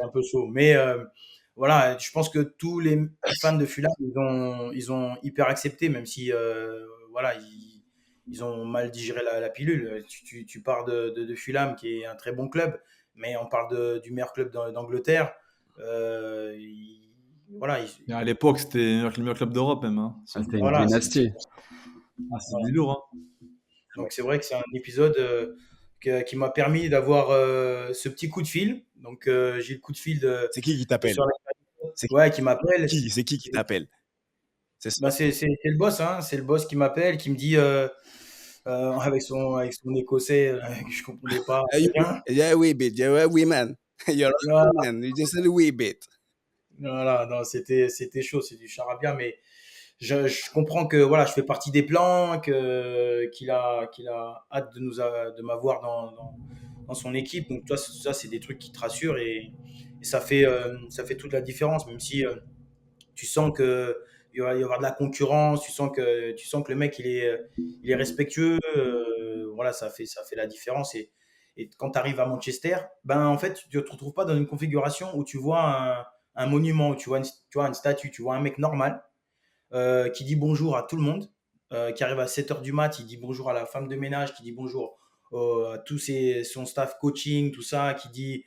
un peu chaud. Mais voilà, je pense que tous les fans de Fulham, ils ont hyper accepté, même si voilà, ils ont mal digéré la pilule. Tu pars de Fulham, qui est un très bon club, mais on parle du meilleur club d'Angleterre. Voilà, Et à l'époque, c'était le meilleur club d'Europe même, hein. C'était une voilà, dynastie. Ah, c'est du lourd, hein. donc c'est vrai que c'est un épisode qui m'a permis d'avoir ce petit coup de fil. Donc j'ai le coup de fil C'est qui t'appelle? sur C'est ouais, qui m'appelle. qui t'appelle? C'est ça. Bah, c'est le boss, hein. C'est le boss qui m'appelle, qui me dit avec son écossais que je comprenais pas rien. Yeah, wee bit. Yeah, wee man. You're a Voilà, man. You just said a wee bit. voilà, non, c'était chaud, c'est du charabia, mais je comprends que voilà, je fais partie des plans, qu'il a hâte de m'avoir dans son équipe. Donc toi, ça, c'est des trucs qui te rassurent et ça fait toute la différence, même si tu sens que il va y avoir de la concurrence, tu sens que le mec il est respectueux. Voilà, ça fait la différence. Et quand tu arrives à Manchester, ben en fait, tu te retrouves pas dans une configuration où tu vois un monument, où tu vois une statue, tu vois un mec normal qui dit bonjour à tout le monde, qui arrive à 7 heures du mat, il dit bonjour à la femme de ménage, qui dit bonjour à son staff coaching, tout ça, qui dit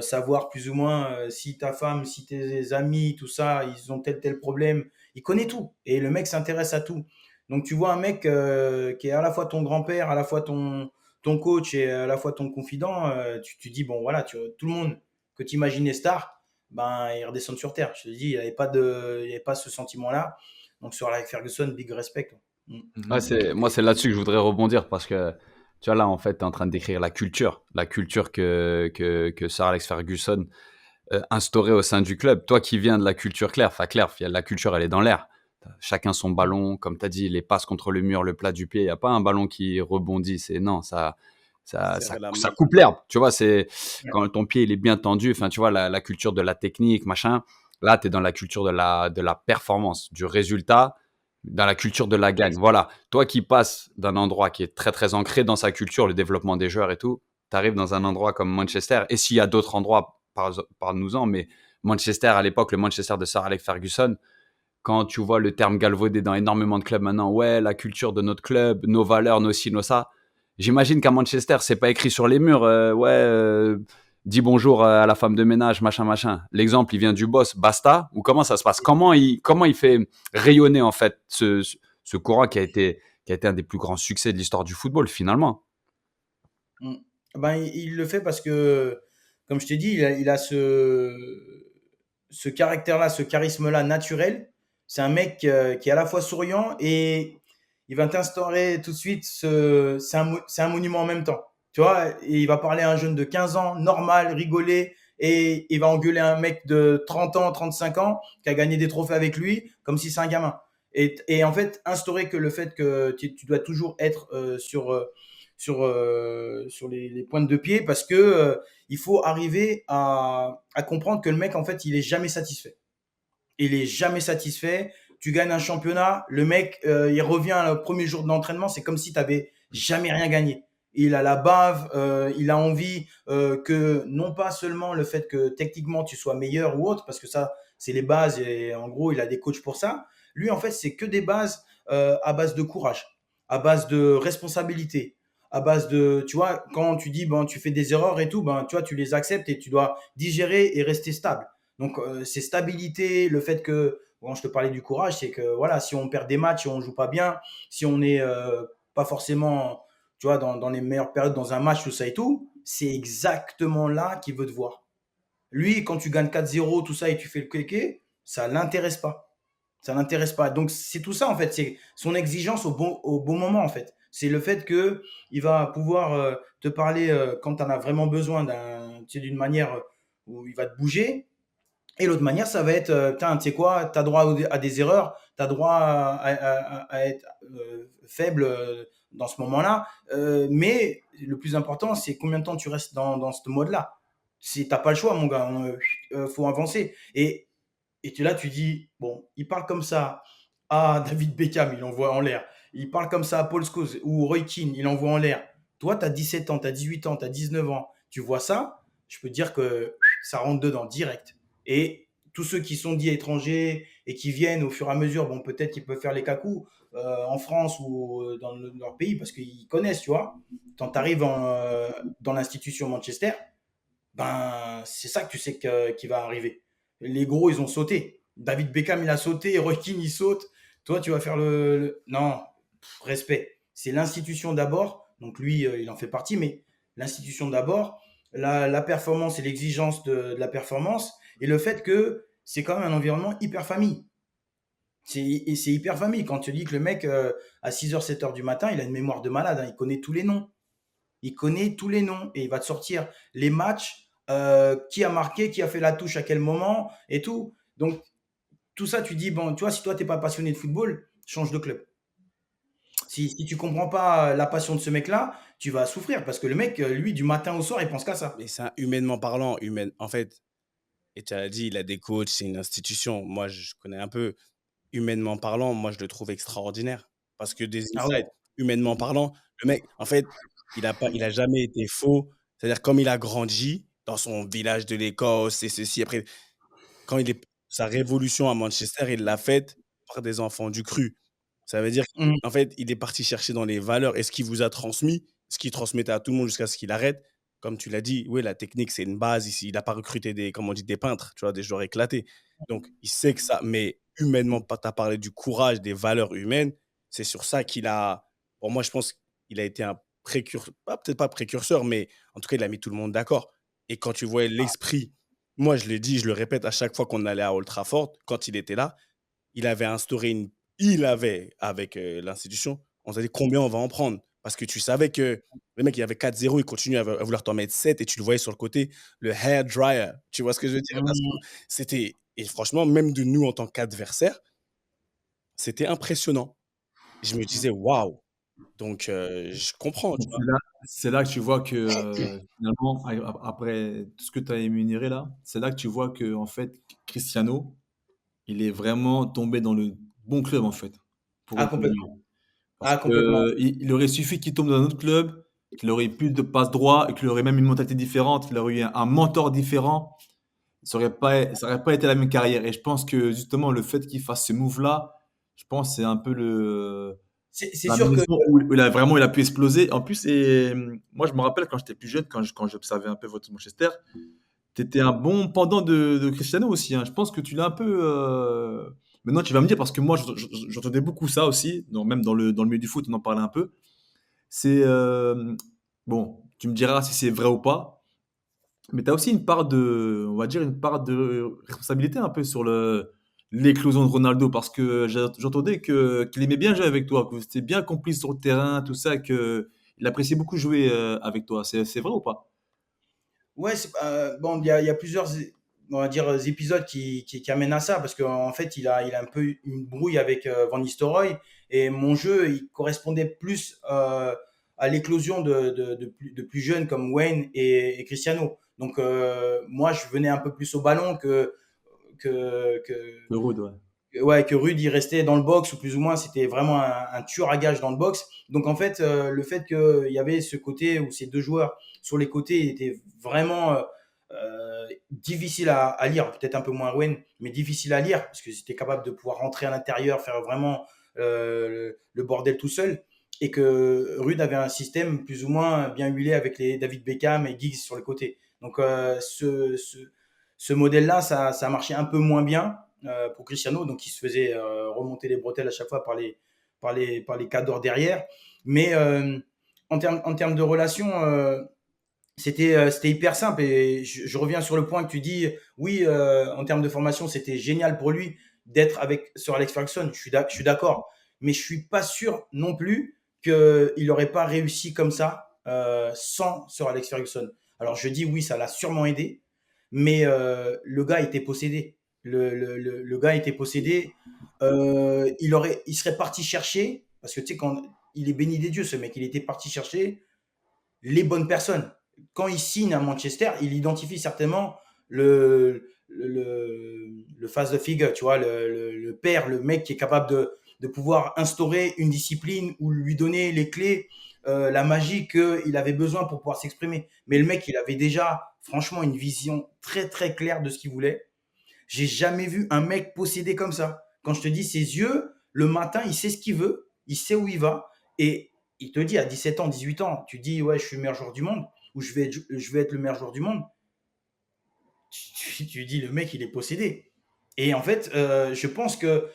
savoir plus ou moins si ta femme, si tes amis, tout ça, ils ont tel problème. Il connaît tout et le mec s'intéresse à tout. Donc tu vois un mec qui est à la fois ton grand-père, à la fois ton coach et à la fois ton confident, tu dis bon voilà, tout le monde que tu imaginais star, ben, ils redescendent sur terre. Je te dis, il y avait pas ce sentiment-là. Donc sur Alex Ferguson, big respect, quoi. Ouais, moi, c'est là-dessus que je voudrais rebondir parce que, tu vois, là, en fait, tu es en train de décrire la culture que Sir Alex Ferguson instaurée au sein du club. Toi qui viens de la culture Claire, enfin, Claire, la culture, elle est dans l'air. Chacun son ballon, comme tu as dit, les passes contre le mur, le plat du pied. Il n'y a pas un ballon qui rebondit. Non, Serrer la ça main. coupe l'herbe. Tu vois, c'est quand ton pied il est bien tendu. Enfin, tu vois, la culture de la technique, machin. Là, tu es dans la culture de la performance, du résultat, dans la culture de la gagne. Voilà. Toi qui passes d'un endroit qui est très, très ancré dans sa culture, le développement des joueurs et tout, tu arrives dans un endroit comme Manchester. Et s'il y a d'autres endroits, parle-nous-en, mais Manchester, à l'époque, le Manchester de Sir Alex Ferguson, quand tu vois le terme galvaudé dans énormément de clubs maintenant, ouais, la culture de notre club, nos valeurs, nos ci, nos ça. J'imagine qu'à Manchester, c'est pas écrit sur les murs, dis bonjour à la femme de ménage, machin, machin. L'exemple, il vient du boss, basta, ou comment ça se passe? Comment il fait rayonner, en fait, ce courant qui a été un des plus grands succès de l'histoire du football, finalement? Mm. Ben, il le fait parce que, comme je t'ai dit, il a ce caractère-là, ce charisme-là naturel. C'est un mec qui est à la fois souriant et il va t'instaurer tout de suite c'est un monument en même temps. Tu vois, et il va parler à un jeune de 15 ans, normal, rigoler, et il va engueuler un mec de 30 ans, 35 ans, qui a gagné des trophées avec lui, comme si c'est un gamin. Et en fait, instaurer que le fait que tu dois toujours être sur les pointes de pied parce que il faut arriver à comprendre que le mec, en fait, il est jamais satisfait. Il est jamais satisfait. Tu gagnes un championnat, le mec, il revient le premier jour de l'entraînement, c'est comme si tu n'avais jamais rien gagné. Il a la bave, il a envie que non pas seulement le fait que techniquement tu sois meilleur ou autre, parce que ça, c'est les bases et en gros, il a des coachs pour ça. Lui, en fait, c'est que des bases à base de courage, à base de responsabilité, à base de, tu vois, quand tu dis, ben, tu fais des erreurs et tout, ben, tu vois, tu les acceptes et tu dois digérer et rester stable. Donc, c'est stabilité, le fait que, bon, je te parlais du courage, c'est que voilà, si on perd des matchs, si on joue pas bien, si on n'est pas forcément, tu vois, dans les meilleures périodes dans un match, tout ça et tout, c'est exactement là qu'il veut te voir. Lui, quand tu gagnes 4-0, tout ça, et tu fais le kéké, ça l'intéresse pas. Ça l'intéresse pas. Donc, c'est tout ça, en fait. C'est son exigence au bon moment, en fait. C'est le fait que il va pouvoir te parler quand tu en as vraiment besoin tu sais, d'une manière où il va te bouger et l'autre manière, ça va être, tu sais quoi, tu as droit à des erreurs, tu as droit à être faible dans ce moment-là. Mais le plus important, c'est combien de temps tu restes dans ce mode-là. Si tu n'as pas le choix, mon gars, il faut avancer. Et là, tu dis, bon, il parle comme ça à David Beckham, il envoie en l'air. Il parle comme ça à Paul Scholes ou Roy Keane, il envoie en l'air. Toi, tu as 17 ans, tu as 18 ans, tu as 19 ans, tu vois ça, je peux te dire que ça rentre dedans direct. Et tous ceux qui sont dits étrangers et qui viennent au fur et à mesure, bon, peut-être qu'ils peuvent faire les cacous en France ou dans leur pays parce qu'ils connaissent, tu vois. Quand tu arrives dans l'institution Manchester, ben, c'est ça que tu sais qui va arriver. Les gros, ils ont sauté. David Beckham, il a sauté. Roy Keane, il saute. Toi, tu vas faire Non, respect. C'est l'institution d'abord. Donc lui, il en fait partie, mais l'institution d'abord, la performance et l'exigence de la performance, et le fait que c'est quand même un environnement hyper famille. C'est hyper famille. Quand tu dis que le mec, à 6h, 7h du matin, il a une mémoire de malade, hein, il connaît tous les noms. Il connaît tous les noms et il va te sortir les matchs, qui a marqué, qui a fait la touche à quel moment et tout. Donc, tout ça, tu dis, bon, tu vois, si toi, tu n'es pas passionné de football, change de club. Si tu comprends pas la passion de ce mec-là, tu vas souffrir parce que le mec, lui, du matin au soir, il pense qu'à ça. Mais ça, humainement parlant, en fait, et tu as dit, il a des coachs, c'est une institution. Moi, je connais un peu. Humainement parlant, moi, je le trouve extraordinaire. Parce que des Ah ouais. insights, humainement parlant, le mec, en fait, il a jamais été faux. C'est-à-dire, comme il a grandi dans son village de l'Écosse et ceci, après, quand sa révolution à Manchester, il l'a faite par des enfants du cru. Ça veut dire Mmh. qu'en fait, il est parti chercher dans les valeurs et ce qu'il vous a transmis, ce qu'il transmettait à tout le monde jusqu'à ce qu'il arrête. Comme tu l'as dit, oui, la technique, c'est une base ici. Il n'a pas recruté comme on dit, des peintres, tu vois, des joueurs éclatés. Donc, il sait que ça, mais humainement, tu as parlé du courage, des valeurs humaines. C'est sur ça qu'il a, pour moi, je pense qu'il a été un précurseur, peut-être pas précurseur, mais en tout cas, il a mis tout le monde d'accord. Et quand tu vois l'esprit Moi, je l'ai dit, je le répète à chaque fois qu'on allait à Old Trafford, quand il était là, il avait, avec l'institution, on s'est dit combien on va en prendre. Parce que tu savais que le mec, il avait 4-0, il continue à vouloir t'en mettre 7 et tu le voyais sur le côté, le hair dryer. Tu vois ce que je veux dire? Mmh. Et franchement, même de nous en tant qu'adversaires, c'était impressionnant. Je me disais, waouh! Donc, je comprends, tu Donc vois. c'est là que tu vois que, finalement, après tout ce que tu as énuméré là, c'est là que tu vois que en fait, Cristiano, il est vraiment tombé dans le bon club, en fait, pour Ah, retenir. complètement. Parce Ah, complètement. qu'il aurait suffi qu'il tombe dans un autre club, qu'il aurait eu plus de passe droit et qu'il aurait même une mentalité différente, qu'il aurait eu un mentor différent. Ça aurait pas été la même carrière. Et je pense que justement, le fait qu'il fasse ce move-là, je pense que c'est un peu C'est la sûr que maison où il a pu exploser. En plus, moi, je me rappelle quand j'étais plus jeune, quand j'observais un peu votre Manchester, tu étais un bon pendant de Cristiano aussi, hein. Je pense que tu l'as un peu. Maintenant, tu vas me dire, parce que moi, j'entendais beaucoup ça aussi, même dans le milieu du foot, on en parlait un peu. C'est. Bon, tu me diras si c'est vrai ou pas, mais tu as aussi une part de. On va dire une part de responsabilité un peu sur l'éclosion de Ronaldo, parce que j'entendais qu'il aimait bien jouer avec toi, que c'était bien complice sur le terrain, tout ça, qu'il appréciait beaucoup jouer avec toi. C'est vrai ou pas? ouais, bon, il y a plusieurs, on va dire, épisodes qui amènent à ça, parce qu'en fait, il a un peu une brouille avec Van Nistelrooy, et mon jeu, il correspondait plus à l'éclosion de plus jeunes comme Wayne et Cristiano. Donc, moi, je venais un peu plus au ballon que, Le Rude, ouais. ouais, que Rude, il restait dans le box, ou plus ou moins, c'était vraiment un tueur à gage dans le box. Donc, en fait, le fait qu'il y avait ce côté où ces deux joueurs sur les côtés étaient vraiment difficiles à lire, peut-être un peu moins Wayne, mais difficiles à lire, parce qu'ils étaient capables de pouvoir rentrer à l'intérieur, faire vraiment le bordel tout seul. Et que Rude avait un système plus ou moins bien huilé avec les David Beckham et Giggs sur les côtés. Donc, ce modèle-là, ça marchait un peu moins bien pour Cristiano, donc il se faisait remonter les bretelles à chaque fois par les cadres derrière. Mais en termes de relation, c'était hyper simple. Et je reviens sur le point que tu dis, oui, en termes de formation, c'était génial pour lui d'être avec Sir Alex Ferguson. Je suis d'accord, mais je suis pas sûr non plus qu'il n'aurait pas réussi comme ça sans Sir Alex Ferguson. Alors je dis oui, ça l'a sûrement aidé, mais le gars était possédé. Le gars était possédé. Il serait parti chercher, parce que tu sais, quand il est béni des dieux, ce mec, il était parti chercher les bonnes personnes. Quand il signe à Manchester, il identifie certainement le father figure, tu vois, le père, le mec qui est capable de pouvoir instaurer une discipline ou lui donner les clés, la magie qu'il avait besoin pour pouvoir s'exprimer. Mais le mec, il avait déjà, franchement, une vision très, très claire de ce qu'il voulait. J'ai jamais vu un mec possédé comme ça. Quand je te dis ses yeux, le matin, il sait ce qu'il veut, il sait où il va, et il te dit à 17 ans, 18 ans, tu dis ouais, je suis le meilleur joueur du monde, ou je vais être le meilleur joueur du monde. Tu dis le mec, il est possédé. Et en fait, je pense que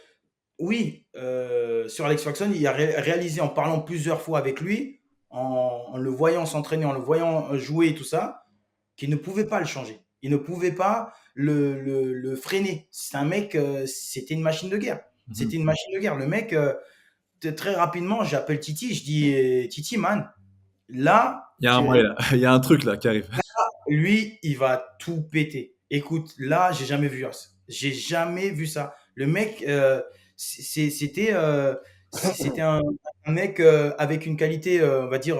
oui, sur Alex Ferguson, il a réalisé en parlant plusieurs fois avec lui, en le voyant s'entraîner, en le voyant jouer et tout ça, qu'il ne pouvait pas le changer. Il ne pouvait pas le freiner. C'est un mec, c'était une machine de guerre. Mhm. C'était une machine de guerre. Le mec, très rapidement, j'appelle Titi, je dis Titi, man, là, Il y a un truc là qui arrive. lui, il va tout péter. Écoute, là, j'ai jamais vu ça. J'ai jamais vu ça. Le mec, c'était un mec avec une qualité, on va dire,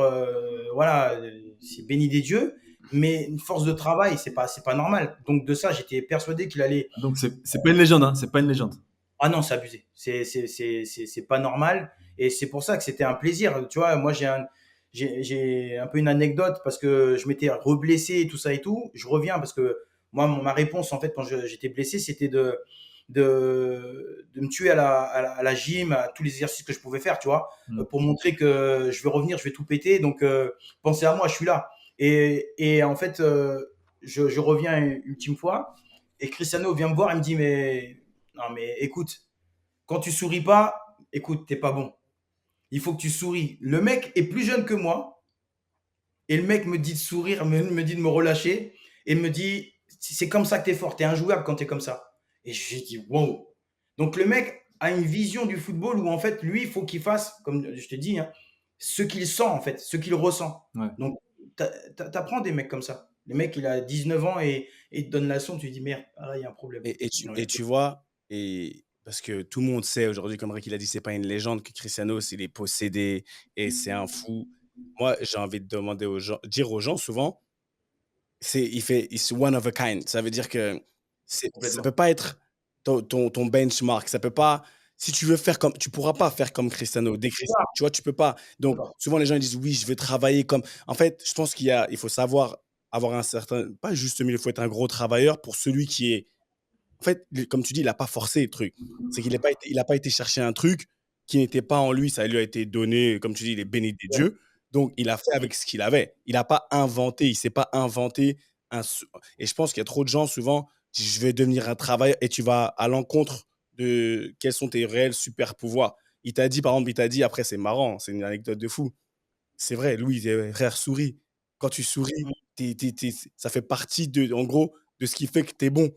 voilà, c'est béni des dieux, mais une force de travail, c'est pas normal. Donc de ça, j'étais persuadé qu'il allait. Donc c'est pas une légende, hein, c'est pas une légende. Ah non, c'est abusé. C'est pas normal. Et c'est pour ça que c'était un plaisir. Tu vois, moi, j'ai un peu une anecdote parce que je m'étais reblessé et tout ça et tout. Je reviens parce que moi, ma réponse, en fait, quand j'étais blessé, c'était de me tuer à la gym, à tous les exercices que je pouvais faire, tu vois, Mm. pour montrer que je vais revenir, je vais tout péter. Donc, pensez à moi, je suis là. Et en fait, je reviens une ultime fois et Cristiano vient me voir et me dit, mais non, mais écoute, quand tu souris pas, écoute, t'es pas bon. Il faut que tu souris. Le mec est plus jeune que moi et le mec me dit de sourire, me dit de me relâcher et me dit, c'est comme ça que tu es fort, tu es injouable quand tu es comme ça. Et j'ai dit, wow. Donc le mec a une vision du football où en fait, lui, il faut qu'il fasse, comme je te dis, hein, ce qu'il sent en fait, ce qu'il ressent. Ouais. Donc, t'apprends des mecs comme ça. Le mec, il a 19 ans et il te donne la leçon, tu te dis, merde, ah là, il y a un problème. Et tu vois, parce que tout le monde sait aujourd'hui, comme Rick l'a dit, c'est pas une légende que Cristiano, il est possédé et c'est un fou. Moi, j'ai envie de demander aux gens, dire aux gens souvent, it's one of a kind. Ça veut dire que ça Complètement. peut pas être ton benchmark. Ça peut pas, si tu veux faire comme, tu pourras pas faire comme Cristiano. Tu vois, tu peux pas. Donc, souvent les gens ils disent, oui, je veux travailler comme. En fait, je pense il faut savoir avoir un certain, pas juste milieu, il faut être un gros travailleur pour celui qui est. En fait, comme tu dis, il a pas forcé le truc. C'est qu'il a pas été chercher un truc qui n'était pas en lui. Ça lui a été donné, comme tu dis, il est béni des dieux. Donc, il a fait avec ce qu'il avait. Il n'a pas inventé. Il s'est pas inventé et je pense qu'il y a trop de gens, souvent, disent, je vais devenir un travailleur et tu vas à l'encontre de quels sont tes réels super pouvoirs. Il t'a dit, par exemple, après, c'est marrant, c'est une anecdote de fou. C'est vrai, Louis, frère, souris. Quand tu souris, ça fait partie en gros, de ce qui fait que tu es bon.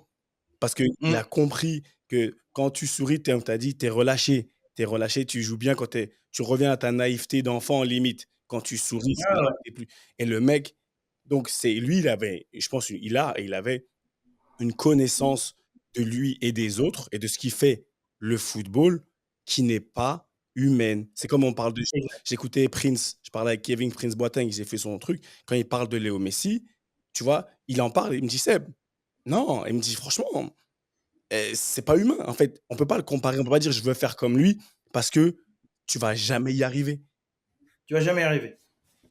Parce qu'il a compris que quand tu souris, tu as dit, tu es relâché. Tu es relâché, tu joues bien quand tu reviens à ta naïveté d'enfant, limite. Quand tu souris, t'es plus. Et le mec, donc c'est lui, je pense, il avait une connaissance de lui et des autres et de ce qui fait le football qui n'est pas humaine. C'est comme on parle de. J'écoutais Prince, je parlais avec Kevin Prince Boateng, j'ai fait son truc. Quand il parle de Léo Messi, tu vois, il en parle, il me dit, Seb, non, il me dit, franchement, c'est pas humain. En fait, on peut pas le comparer, on peut pas dire je veux faire comme lui parce que tu vas jamais y arriver. Tu vas jamais y arriver.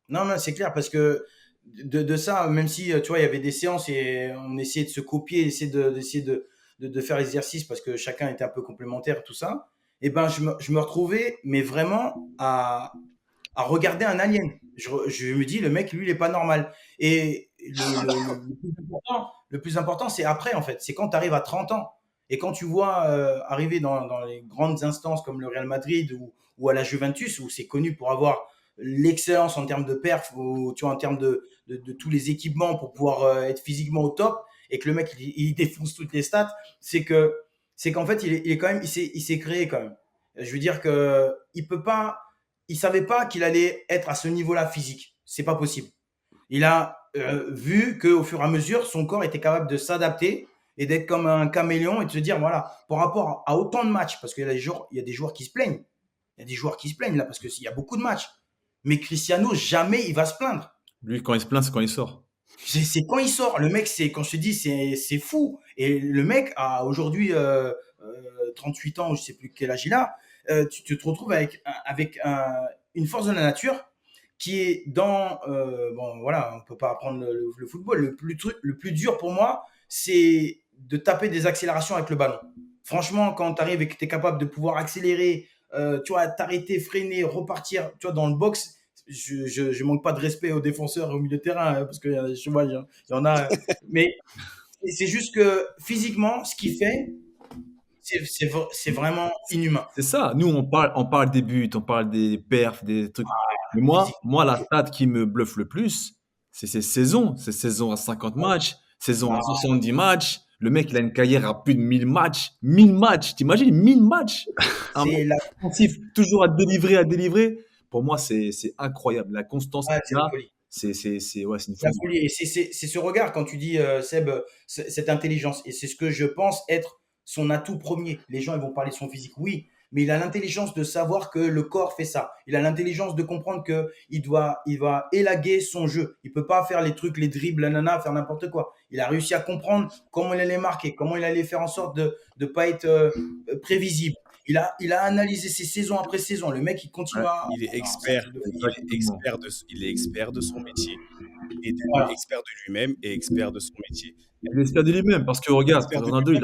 Non, c'est clair, parce que de ça, même si, tu vois, il y avait des séances et on essayait de se copier, d'essayer de faire l'exercice parce que chacun était un peu complémentaire, tout ça, et ben, je me retrouvais, mais vraiment à regarder un alien. Je me dis, le mec, lui, il est pas normal. Et le plus important, c'est après, en fait. C'est quand tu arrives à 30 ans. Et quand tu vois arriver dans les grandes instances comme le Real Madrid ou à la Juventus, où c'est connu pour avoir l'excellence en termes de perf, ou tu vois, en termes de tous les équipements pour pouvoir être physiquement au top, et que le mec, il défonce toutes les stats, c'est qu'en fait, il est quand même, il s'est créé quand même. Je veux dire que il savait pas qu'il allait être à ce niveau-là physique. C'est pas possible. Il a vu qu'au fur et à mesure, son corps était capable de s'adapter et d'être comme un caméléon et de se dire, voilà, par rapport à autant de matchs, parce qu'il y a des joueurs qui se plaignent. Il y a des joueurs qui se plaignent là, parce qu'il y a beaucoup de matchs. Mais Cristiano, jamais il va se plaindre. Lui, quand il se plaint, c'est quand il sort. C'est quand il sort. Le mec, quand je te dis, c'est fou. Et le mec a aujourd'hui 38 ans, je sais plus quel âge il a. Tu te retrouves avec une force de la nature qui est dans. Bon, voilà, on peut pas apprendre le football. Le plus dur pour moi, c'est de taper des accélérations avec le ballon. Franchement, quand tu arrives et que tu es capable de pouvoir accélérer, tu vois, t'arrêter, freiner, repartir, tu vois, dans le box, je manque pas de respect aux défenseurs au milieu de terrain, hein, parce que je vois, il y en a. Mais c'est juste que physiquement, ce qu'il fait, c'est vraiment inhumain. C'est ça. Nous, on parle des buts, on parle des perfs, des trucs. Mais moi, la stat qui me bluffe le plus, c'est ces saisons. Ces saisons à 50 matchs, saisons à 70 matchs. Le mec, il a une carrière à plus de 1000 matchs. 1000 matchs, t'imagines 1000 matchs. Un mec offensif, toujours à délivrer. Pour moi, c'est incroyable. La constance qu'il a, c'est une folie. Et c'est ce regard, quand tu dis, Seb, cette intelligence. Et c'est ce que je pense être son atout premier. Les gens, ils vont parler de son physique, oui, mais il a l'intelligence de savoir que le corps fait ça. Il a l'intelligence de comprendre qu'il va élaguer son jeu. Il peut pas faire les trucs, les dribbles, faire n'importe quoi. Il a réussi à comprendre comment il allait marquer, comment il allait faire en sorte de pas être prévisible. Il a analysé ses saison après saison. Le mec, il continue à. Il est expert de son métier. Il est expert de lui-même et expert de son métier. Il est expert de lui-même parce que regarde, Ronaldo, il est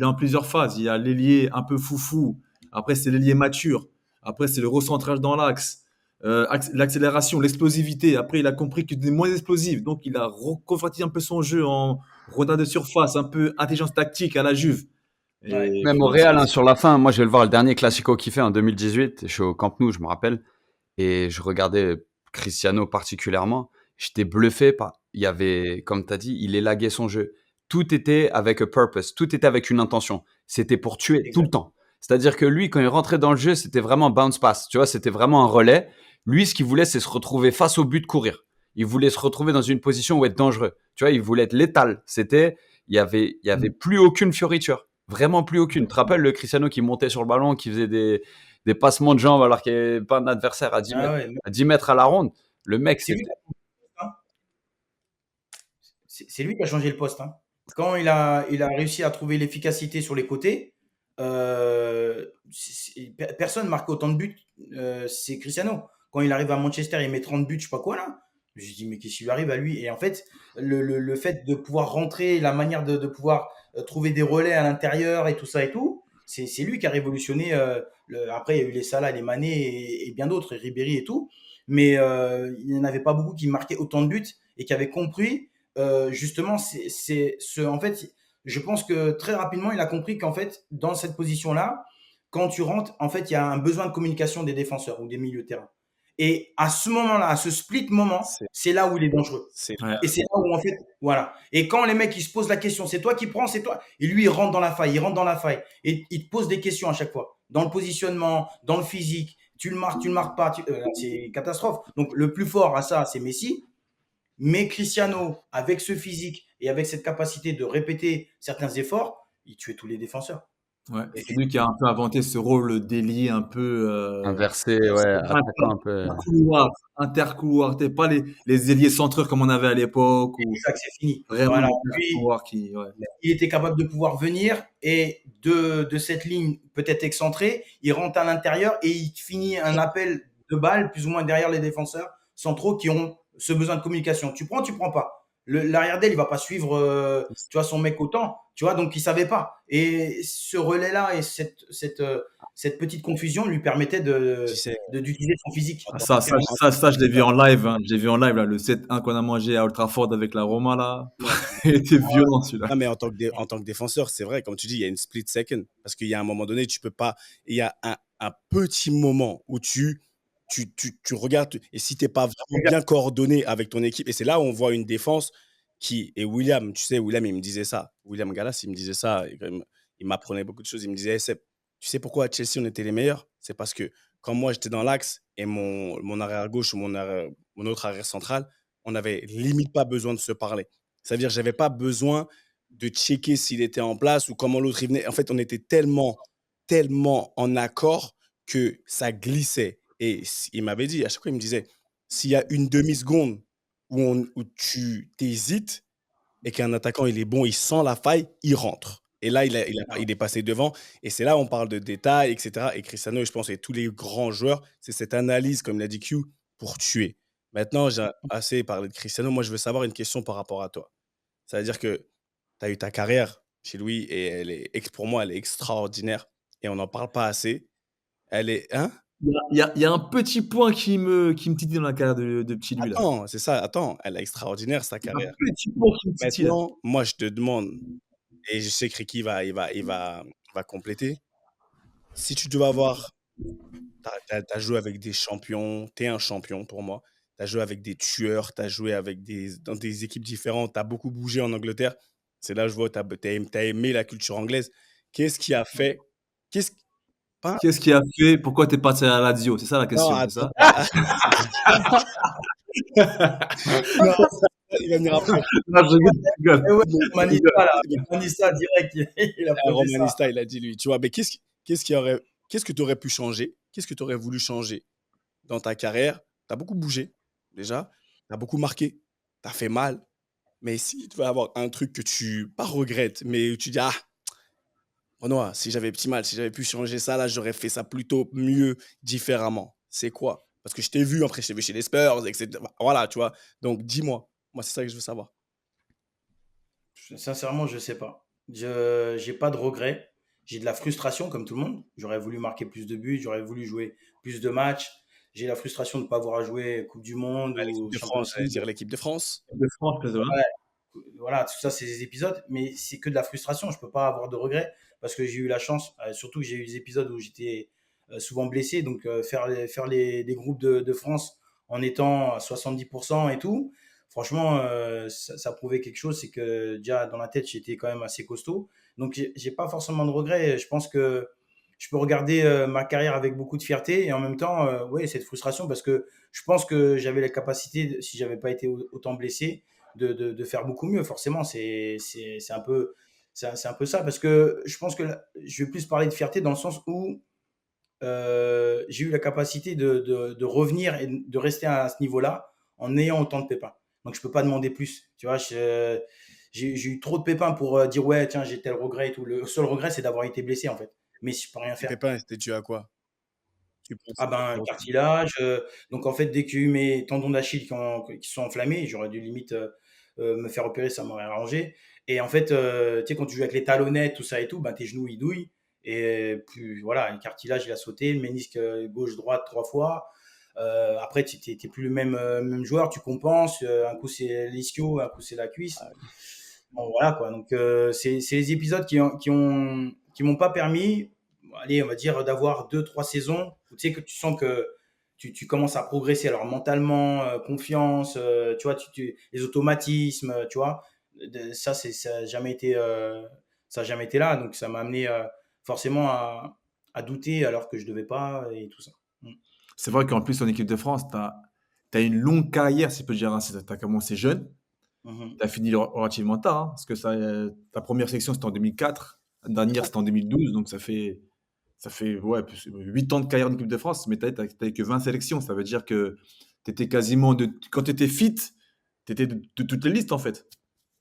en plusieurs phases. Il y a l'ailier un peu foufou. Après, c'est l'ailier mature. Après, c'est le recentrage dans l'axe. L'accélération, l'explosivité. Après, il a compris qu'il était moins explosif. Donc, il a reconverti un peu son jeu en retard de surface, un peu intelligence tactique à la Juve. Et même au Real, sur la fin, moi je vais le voir, le dernier Classico qu'il fait en 2018, je suis au Camp Nou, je me rappelle, et je regardais Cristiano particulièrement, j'étais bluffé par. Il y avait, comme tu as dit, il élaguait son jeu. Tout était avec a purpose, tout était avec une intention. C'était pour tuer tout le Exact. temps. C'est-à-dire que lui, quand il rentrait dans le jeu, c'était vraiment bounce pass. Tu vois, c'était vraiment un relais. Lui, ce qu'il voulait, c'est se retrouver face au but, courir. Il voulait se retrouver dans une position où être dangereux. Tu vois, il voulait être létal. Il y avait plus aucune fioriture. Vraiment plus aucune. Tu te rappelles le Cristiano qui montait sur le ballon, qui faisait des passements de jambes alors qu'il n'y avait pas d'adversaire à 10 Ah mètres, ouais, à 10 mètres à la ronde. Le mec, c'est lui, c'était. hein. C'est lui qui a changé le poste, hein. Quand il a réussi à trouver l'efficacité sur les côtés, personne marque autant de buts. C'est Cristiano. Quand il arrive à Manchester, il met 30 buts, je sais pas quoi là. Je dis, mais qu'est-ce qui lui arrive à lui? Et en fait, le fait de pouvoir rentrer, la manière de pouvoir trouver des relais à l'intérieur et tout, c'est lui qui a révolutionné. Après, il y a eu les Salah, les Mané et bien d'autres, et Ribéry et tout. Mais il n'y en avait pas beaucoup qui marquaient autant de buts et qui avaient compris justement, en fait, je pense que très rapidement, il a compris qu'en fait, dans cette position-là, quand tu rentres, en fait, il y a un besoin de communication des défenseurs ou des milieux de terrain. Et à ce moment-là, à ce split moment, C'est, c'est là où il est dangereux. c'est, Ouais. Et c'est là où, en fait, voilà. Et quand les mecs, ils se posent la question, c'est toi qui prends, c'est toi. Et lui, il rentre dans la faille, il rentre dans la faille. Et il te pose des questions à chaque fois. Dans le positionnement, dans le physique. Tu le marques pas. C'est catastrophe. Donc, le plus fort à ça, c'est Messi. Mais Cristiano, avec ce physique et avec cette capacité de répéter certains efforts, il tuait tous les défenseurs. Ouais, et- c'est lui qui a un peu inventé ce rôle d'ailier un peu Inversé, ouais, attaquant un peu. intercouloir, intercouloir. T'es pas les ailiers centreurs comme on avait à l'époque ou C'est ça que c'est fini. vraiment Voilà. Lui, l'intercouloir qui. Ouais. il était capable de pouvoir venir et de cette ligne peut-être excentrée, il rentre à l'intérieur et il finit un appel de balle plus ou moins derrière les défenseurs centraux qui ont ce besoin de communication. Tu prends, tu prends pas. L'arrière d'aile, il va pas suivre, tu vois, son mec autant, tu vois, donc il savait pas. Et ce relais-là et cette petite confusion lui permettait Tu sais, d'utiliser son physique. Ah, ça, je l'ai vu en live. Hein. Je l'ai vu en live, là, le 7-1 qu'on a mangé à Old Trafford avec la Roma, là. Il était violent, celui-là. non, mais en tant que défenseur, c'est vrai, comme tu dis, il y a une split second. Parce qu'il y a un moment donné, tu peux pas. Il y a un petit moment où tu regardes. Et si tu n'es pas vraiment bien coordonné avec ton équipe, et c'est là où on voit une défense qui. Et William, tu sais, William, il me disait ça. William Gallas, il me disait ça. Il m'apprenait beaucoup de choses. Il me disait, hey, Seb, tu sais pourquoi à Chelsea, on était les meilleurs? C'est parce que quand moi, j'étais dans l'axe et mon arrière gauche ou mon autre arrière central, on n'avait limite pas besoin de se parler. C'est-à-dire, j'avais pas besoin de checker s'il était en place ou comment l'autre il venait. En fait, on était tellement en accord que ça glissait. Et il m'avait dit, à chaque fois, il me disait, s'il y a une demi-seconde où tu t'hésites et qu'un attaquant, il est bon, il sent la faille, il rentre. Et là, il est passé devant. Et c'est là où on parle de détails, etc. Et Cristiano, je pense, et tous les grands joueurs, c'est cette analyse, comme l'a dit Q, pour tuer. Maintenant, j'ai assez parlé de Cristiano. Moi, je veux savoir une question par rapport à toi. C'est-à-dire que tu as eu ta carrière chez lui et pour moi, elle est extraordinaire et on n'en parle pas assez. Elle est. Hein? Il y a un petit point qui me titille dans la carrière de petit lui, là. Attends, c'est ça, attends. Elle est extraordinaire, sa Un carrière. petit point qui me titille, là. Maintenant, moi, je te demande, et je sais que Ricky va compléter. Si tu devais avoir. Tu as joué avec des champions, tu es un champion pour moi. Tu as joué avec des tueurs, tu as joué dans des équipes différentes, tu as beaucoup bougé en Angleterre. C'est là que je vois que tu as aimé la culture anglaise. Qu'est-ce qui a fait qu'est-ce, pas, Qu'est-ce qui a fait? Pourquoi t'es parti à la Lazio? C'est ça la Non, question, c'est ça? non, il va venir après. Non, je rigole. Et ouais, Romanista, là, Romanista direct, il a posé ça. Romanista, il a dit lui. Tu vois, mais qu'est-ce que tu aurais pu changer? Qu'est-ce que tu aurais voulu changer dans ta carrière? Tu as beaucoup bougé, déjà. Tu as beaucoup marqué. Tu as fait mal. Mais si tu vas avoir un truc que tu, pas regrettes, mais tu dis, ah, Renoir, si j'avais petit mal, si j'avais pu changer ça, là, j'aurais fait ça plutôt mieux, différemment. C'est quoi? Parce que je t'ai vu, après, je t'ai vu chez les Spurs, etc. Voilà, tu vois. Donc, dis-moi. Moi, c'est ça que je veux savoir. Sincèrement, je sais pas. Je j'ai pas de regrets. J'ai de la frustration comme tout le monde. J'aurais voulu marquer plus de buts, j'aurais voulu jouer plus de matchs. J'ai la frustration de ne pas avoir à jouer Coupe du Monde L'équipe ou de Champions France, j'allais League. dire l'équipe de France. De France, peut-être, hein. Ouais, voilà, tout ça, c'est des épisodes, mais c'est que de la frustration. Je peux pas avoir de regrets parce que j'ai eu la chance, surtout que j'ai eu des épisodes où j'étais souvent blessé, donc faire les groupes de France en étant à 70% et tout. franchement, ça prouvait quelque chose, c'est que déjà dans la tête, j'étais quand même assez costaud. Donc, j'ai pas forcément de regrets. Je pense que je peux regarder ma carrière avec beaucoup de fierté et en même temps, ouais, cette frustration parce que je pense que j'avais la capacité, si j'avais pas été autant blessé, de faire beaucoup mieux. Forcément, c'est un peu, c'est un peu ça parce que je pense que je vais plus parler de fierté dans le sens où j'ai eu la capacité de revenir et de rester à ce niveau-là en ayant autant de pépins. Donc, je peux pas demander plus. Tu vois, j'ai eu trop de pépins pour dire ouais, tiens, j'ai tel regret et tout. Le seul regret, c'est d'avoir été blessé en fait. Mais je peux rien Tes faire. pépins, c'était dû à quoi? Tu penses Ah ben, pour cartilage. Donc en fait, dès que j'ai eu mes tendons d'Achille qui sont enflammés, j'aurais dû limite me faire opérer, ça m'aurait arrangé. Et en fait, tu sais, quand tu joues avec les talonnettes, tout ça et tout, ben, tes genoux ils douillent. Et puis voilà, le cartilage il a sauté, le ménisque gauche-droite 3 fois. Après, tu n'es plus le même joueur, tu compenses. Un coup c'est l'ischio, un coup c'est la cuisse. Bon, voilà quoi. Donc c'est les épisodes qui m'ont pas permis, allez, on va dire, d'avoir 2, 3 saisons où tu sais que tu sens que tu commences à progresser. Alors mentalement, confiance, tu vois, les automatismes, tu vois, ça a jamais été là. Donc ça m'a amené forcément à douter alors que je devais pas et tout ça. Mm. C'est vrai qu'en plus, en équipe de France, tu as une longue carrière, si je peux dire ainsi. Tu as commencé jeune, Mhm. tu as fini relativement tard, hein, parce que ta première sélection, c'était en 2004, la dernière, c'était en 2012, donc ça fait ouais, 8 ans de carrière en équipe de France, mais tu n'avais que 20 sélections. Ça veut dire que tu étais quasiment quand tu étais fit, tu étais de toutes les listes, en fait.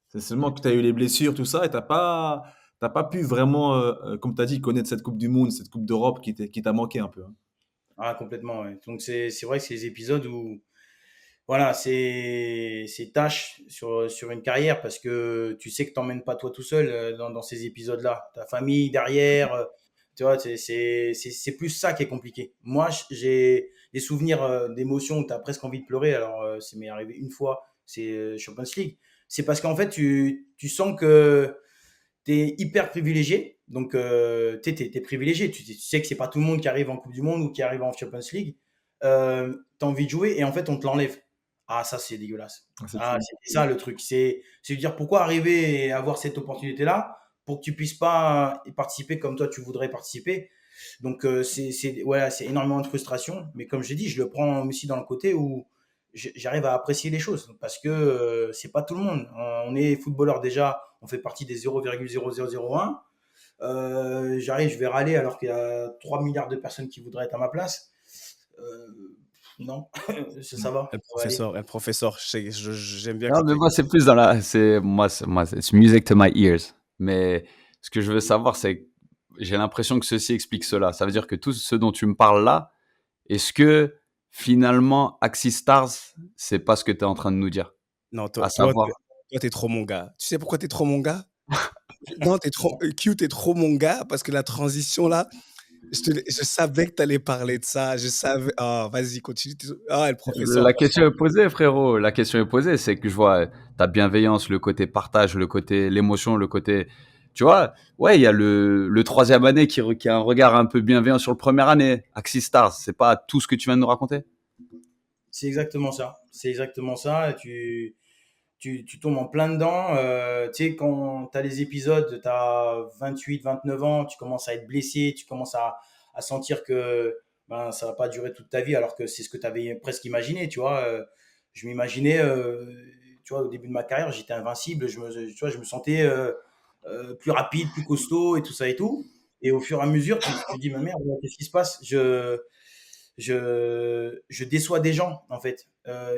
C'est seulement que tu as eu les blessures, tout ça, et t'as pas pu vraiment, comme tu as dit, connaître cette Coupe du Monde, cette Coupe d'Europe qui t'a manqué un peu, hein. Ah, complètement, ouais. Donc c'est vrai que c'est les épisodes où voilà, c'est tâche sur une carrière parce que tu sais que t'emmènes pas toi tout seul dans ces épisodes-là. Ta famille derrière, tu vois, c'est plus ça qui est compliqué. Moi, j'ai des souvenirs d'émotions où tu as presque envie de pleurer. Alors, c'est m'est arrivé une fois, c'est Champions League. C'est parce qu'en fait, tu sens que tu es hyper privilégié. Donc, tu es privilégié. Tu sais que c'est pas tout le monde qui arrive en Coupe du Monde ou qui arrive en Champions League. Tu as envie de jouer et en fait, on te l'enlève. Ah, ça, c'est dégueulasse. Ah, c'est Ah, fou. c'est ça le truc. C'est de dire pourquoi arriver et avoir cette opportunité-là pour que tu puisses pas y participer comme toi tu voudrais participer. Donc, voilà, c'est énormément de frustration. Mais comme j'ai dit, je le prends aussi dans le côté où j'arrive à apprécier les choses parce que c'est pas tout le monde. On est footballeur déjà, on fait partie des 0,0001. J'arrive, je vais râler alors qu'il y a 3 milliards de personnes qui voudraient être à ma place. Euh, non, ça va, ça va aller. El professeur, j'aime bien Non, quand mais tu moi, c'est plus dans la. C'est music to my ears. Mais ce que je veux savoir, c'est que j'ai l'impression que ceci explique cela. Ça veut dire que tout ce dont tu me parles là, est-ce que finalement, Axis Stars, c'est pas ce que tu es en train de nous dire? Non, À savoir. toi, t'es trop mon gars. Tu sais pourquoi t'es trop mon gars? Non, t'es trop mon gars parce que la transition là, je savais que t'allais parler de ça. Je savais. Ah, vas-y, continue. Ah, le professeur. La question est posée, frérot. La question est posée. C'est que je vois ta bienveillance, le côté partage, le côté l'émotion, le côté. Tu vois, ouais, il y a le troisième année qui a un regard un peu bienveillant sur le première année. Axis Stars, c'est pas tout ce que tu viens de nous raconter? C'est exactement ça. C'est exactement ça. Tu tombes en plein dedans. Tu sais, quand tu as les épisodes, tu as 28, 29 ans, tu commences à être blessé, tu commences à sentir que ben, ça va pas durer toute ta vie, alors que c'est ce que tu avais presque imaginé, tu vois. Je m'imaginais, tu vois, au début de ma carrière, j'étais invincible, tu vois, je me sentais plus rapide, plus costaud et tout ça et tout. Et au fur et à mesure, tu te dis, ma merde, qu'est-ce qui se passe? Je déçois des gens en fait.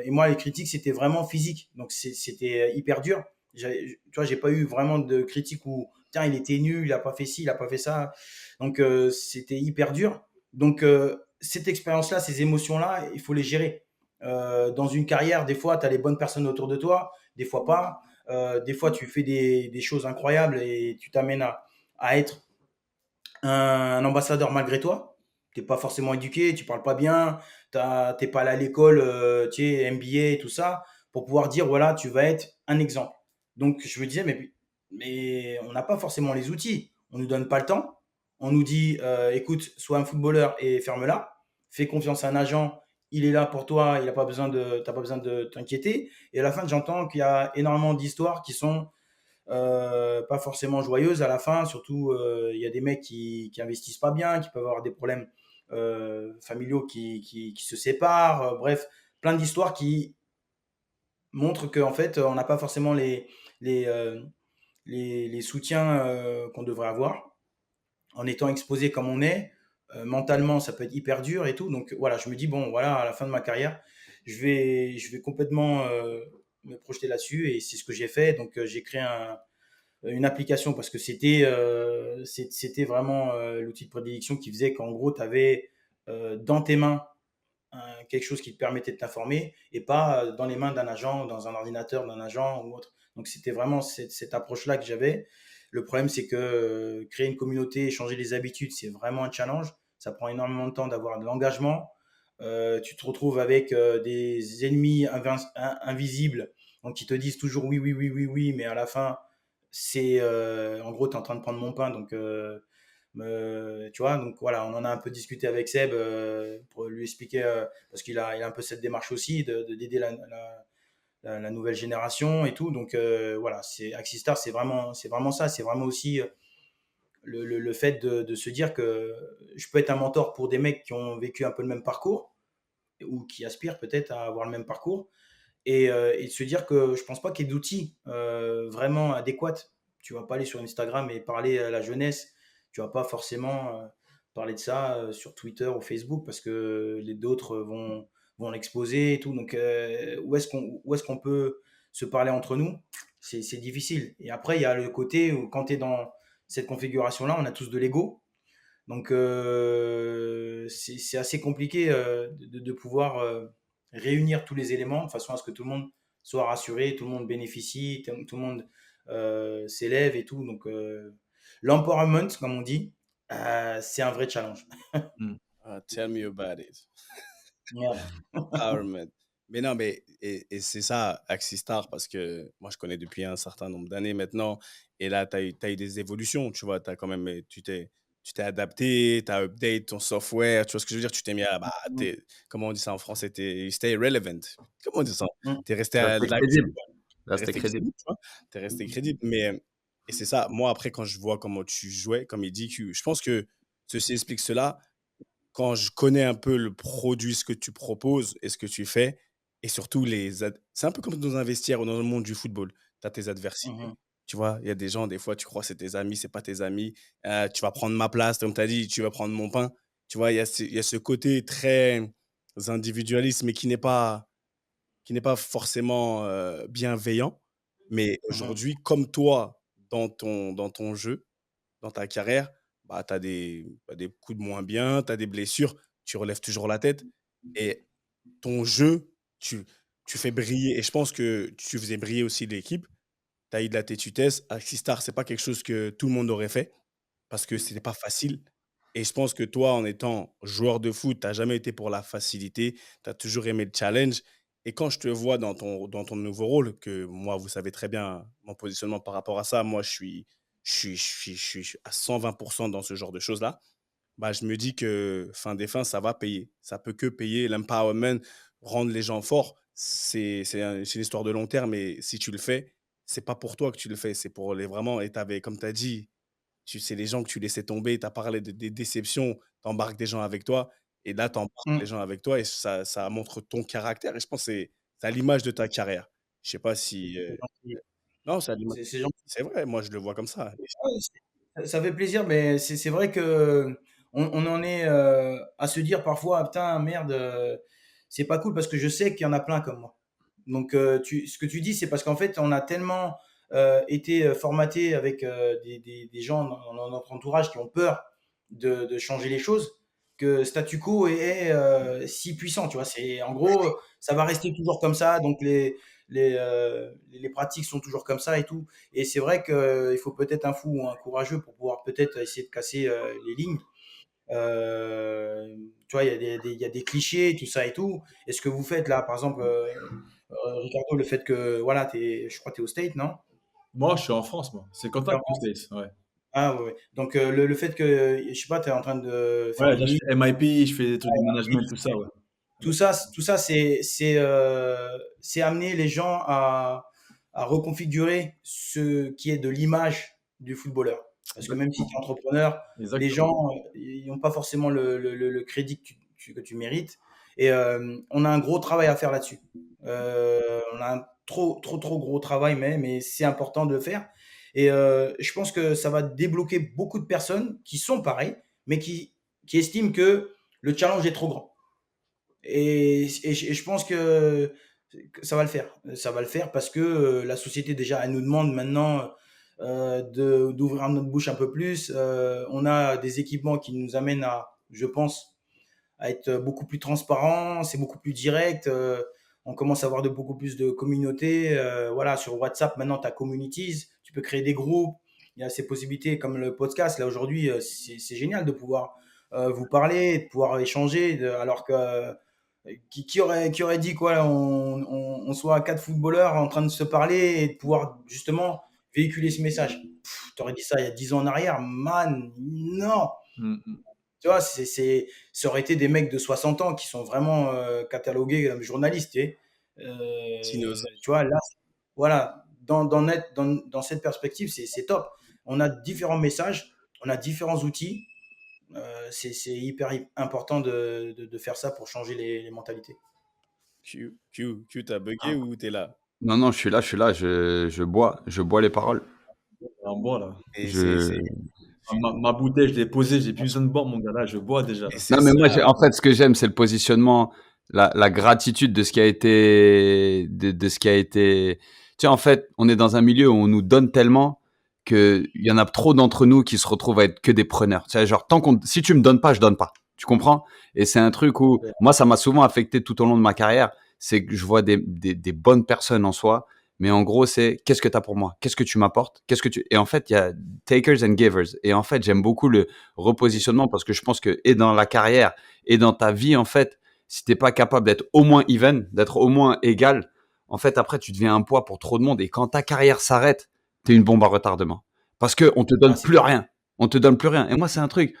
Et moi, les critiques, c'était vraiment physique. Donc, c'était hyper dur. Tu vois, j'ai pas eu vraiment de critiques où, tiens, il était nul, il a pas fait ci, il a pas fait ça. Donc, c'était hyper dur. Donc, cette expérience-là, ces émotions-là, il faut les gérer. Dans une carrière, des fois, tu as les bonnes personnes autour de toi, des fois pas. Des fois, tu fais des choses incroyables et tu t'amènes à être un ambassadeur malgré toi. T'es pas forcément éduqué, tu parles pas bien, t'es pas allé à l'école, tu sais, MBA et tout ça, pour pouvoir dire, voilà, tu vas être un exemple. Donc, je me disais, mais on n'a pas forcément les outils. On nous donne pas le temps. On nous dit, écoute, sois un footballeur et ferme-la. Fais confiance à un agent il est là pour toi, il a pas besoin de tu pas besoin de t'inquiéter et à la fin, j'entends qu'il y a énormément d'histoires qui sont, pas forcément joyeuses à la fin. Surtout, il y a des mecs qui investissent pas bien, qui peuvent avoir des problèmes, familiaux qui se séparent, bref, plein d'histoires qui montrent qu'en fait, on n'a pas forcément les, heu, les soutiens, qu'on devrait avoir en étant exposé comme on est, mentalement, ça peut être hyper dur et tout. Donc voilà, je me dis, bon, voilà, à la fin de ma carrière, je vais complètement me projeter là-dessus et c'est ce que j'ai fait. Donc j'ai créé une application parce que c'était vraiment l'outil de prédilection qui faisait qu'en gros, tu avais dans tes mains quelque chose qui te permettait de t'informer et pas dans les mains d'un agent, dans un ordinateur d'un agent ou autre. Donc c'était vraiment cette approche-là que j'avais. Le problème, c'est que créer une communauté, changer les habitudes, c'est vraiment un challenge. Ça prend énormément de temps d'avoir de l'engagement. Tu te retrouves avec des ennemis invisibles, donc qui te disent toujours oui, oui, oui, oui, oui, mais à la fin, c'est en gros, tu es en train de prendre mon pain, donc tu vois, donc voilà, on en a un peu discuté avec Seb pour lui expliquer, parce il a un peu cette démarche aussi d'aider la nouvelle génération et tout. Donc voilà, Axistar, c'est vraiment ça. C'est vraiment aussi le fait de se dire que je peux être un mentor pour des mecs qui ont vécu un peu le même parcours ou qui aspirent peut-être à avoir le même parcours et de se dire que je pense pas qu'il y ait d'outils vraiment adéquats. Tu vas pas aller sur Instagram et parler à la jeunesse. Tu vas pas forcément parler de ça sur Twitter ou Facebook parce que les d'autres vont l'exposer et tout. Donc où est-ce qu'on peut se parler entre nous? C'est difficile. Et après il y a le côté où quand tu es dans cette configuration-là, on a tous de l'ego. Donc c'est assez compliqué de pouvoir réunir tous les éléments de façon à ce que tout le monde soit rassuré, tout le monde bénéficie, tout le monde s'élève et tout. Donc l'empowerment, comme on dit, c'est un vrai challenge. Mmh. Tell me about it. Merde. Empowerment. Mais non, et c'est ça, Axistar, parce que moi, je connais depuis un certain nombre d'années maintenant. Et là, tu as eu des évolutions, tu vois. Quand même, tu t'es adapté, tu as update ton software. Tu vois ce que je veux dire? Tu t'es mis à, bah, comment on dit ça en français? You stay relevant. Comment on dit ça? Mm. Tu es resté Là, à c'était l'actu. crédible. T'es Là, c'était resté crédible. crédible, tu vois. T'es resté crédible. Et c'est ça, moi, après, quand je vois comment tu jouais, comme il dit, je pense que ceci explique cela. Quand je connais un peu le produit, ce que tu proposes et ce que tu fais, et surtout c'est un peu comme dans un vestiaire ou dans le monde du football. Tu as tes adversités. Mhm. Tu vois, il y a des gens, des fois, tu crois que c'est tes amis, c'est pas tes amis. Tu vas prendre ma place, comme tu as dit, tu vas prendre mon pain. Tu vois, il y a ce côté très individualiste, mais qui n'est pas forcément bienveillant. Mais Mhm. aujourd'hui, comme toi, dans ton jeu, dans ta carrière, bah, tu as des coups de moins bien, tu as des blessures, tu relèves toujours la tête. Et ton jeu, tu fais briller. Et je pense que tu faisais briller aussi l'équipe. Tu as eu de la tétutesse. Axistar, c'est pas quelque chose que tout le monde aurait fait parce que c'était pas facile. Et je pense que toi, en étant joueur de foot, tu n'as jamais été pour la facilité. Tu as toujours aimé le challenge. Et quand je te vois dans ton nouveau rôle, que moi, vous savez très bien mon positionnement par rapport à ça, moi, je suis à 120% dans ce genre de choses-là. Bah, je me dis que fin des fins, ça va payer. Ça peut que payer. L'empowerment, rendre les gens forts, c'est une histoire de long terme. Et si tu le fais, c'est pas pour toi que tu le fais, c'est pour les vraiment. Et comme tu as dit, c'est les gens que tu laissais tomber, tu as parlé des déceptions, tu embarques des gens avec toi, et là, tu embarques les Mm. gens avec toi, et ça montre ton caractère, et je pense que c'est à l'image de ta carrière. Je sais pas si... C'est gentil. non, c'est à l'image. C'est gentil. C'est vrai, moi, je le vois comme ça. Ouais, ça fait plaisir, mais c'est vrai que on en est à se dire parfois, ah, putain, merde, c'est pas cool parce que je sais qu'il y en a plein comme moi. Donc, ce que tu dis, c'est parce qu'en fait, on a tellement été formaté avec des gens dans notre entourage qui ont peur de changer les choses que statu quo est si puissant. Tu vois, c'est en gros, ça va rester toujours comme ça. Donc, les pratiques sont toujours comme ça et tout. Et c'est vrai qu'il faut peut-être un fou ou un courageux pour pouvoir peut-être essayer de casser les lignes. Tu vois, il y a des clichés, tout ça et tout. Et ce que vous faites là, par exemple, Ricardo, le fait que, voilà, je crois que tu es au State, non? Moi, je suis en France, moi. C'est T'es Contact en ou France. States, ouais. Ah ouais, ouais. Donc le fait que, je sais pas, tu es en train de faire Ouais, des là, je livres, fais MIP, je fais des trucs de management, tout ça, ouais. tout ça, c'est amener les gens à reconfigurer ce qui est de l'image du footballeur. Parce que même si tu es entrepreneur, les Exactement. gens, ils n'ont pas forcément le crédit que tu mérites. Et on a un gros travail à faire là-dessus. On a un trop gros travail, mais c'est important de le faire. Et je pense que ça va débloquer beaucoup de personnes qui sont pareilles, mais qui estiment que le challenge est trop grand. Et je pense que ça va le faire. Ça va le faire parce que la société, déjà, elle nous demande maintenant d'ouvrir notre bouche un peu plus. On a des équipements qui nous amènent à, je pense, à être beaucoup plus transparent, c'est beaucoup plus direct. On commence à avoir de beaucoup plus de communautés. Voilà, sur WhatsApp, maintenant, tu as communities, tu peux créer des groupes. Il y a ces possibilités comme le podcast. Là, aujourd'hui, c'est génial de pouvoir vous parler, de pouvoir échanger, alors que qui aurait dit quoi, on soit quatre footballeurs en train de se parler et de pouvoir justement véhiculer ce message. Tu aurais dit ça il y a 10 ans en arrière, man, non. Mm, mm. Tu vois, ça aurait été des mecs de 60 ans qui sont vraiment catalogués comme journalistes. Tu vois, là, voilà, dans cette perspective, c'est top. On a différents messages, on a différents outils. C'est hyper important de faire ça pour changer les mentalités. Q, t'as bugué ou t'es là? Non, je suis là, je bois les paroles. En bois, là. Et Je... Ma bouteille, je l'ai posée, j'ai plus besoin de boire, mon gars. Là, je bois déjà. c'est Non, mais moi, ça. en fait, ce que j'aime, c'est le positionnement, la gratitude de ce qui a été, de ce qui a été. Tu sais, en fait, on est dans un milieu où on nous donne tellement que il y en a trop d'entre nous qui se retrouvent à être que des preneurs. Tu sais, genre, si tu me donnes pas, je donne pas. Tu comprends? Et c'est un truc où, moi, ça m'a souvent affecté tout au long de ma carrière. C'est que je vois des bonnes personnes en soi. Mais en gros, c'est qu'est-ce que tu as pour moi? Qu'est-ce que tu m'apportes? Et en fait, il y a takers and givers. Et en fait, j'aime beaucoup le repositionnement parce que je pense que et dans la carrière et dans ta vie, en fait, si t'es pas capable d'être au moins even, d'être au moins égal, en fait, après, tu deviens un poids pour trop de monde. Et quand ta carrière s'arrête, t'es une bombe à retardement. Parce que on te Ah, donne c'est plus rien. On te donne plus rien. Et moi, c'est un truc.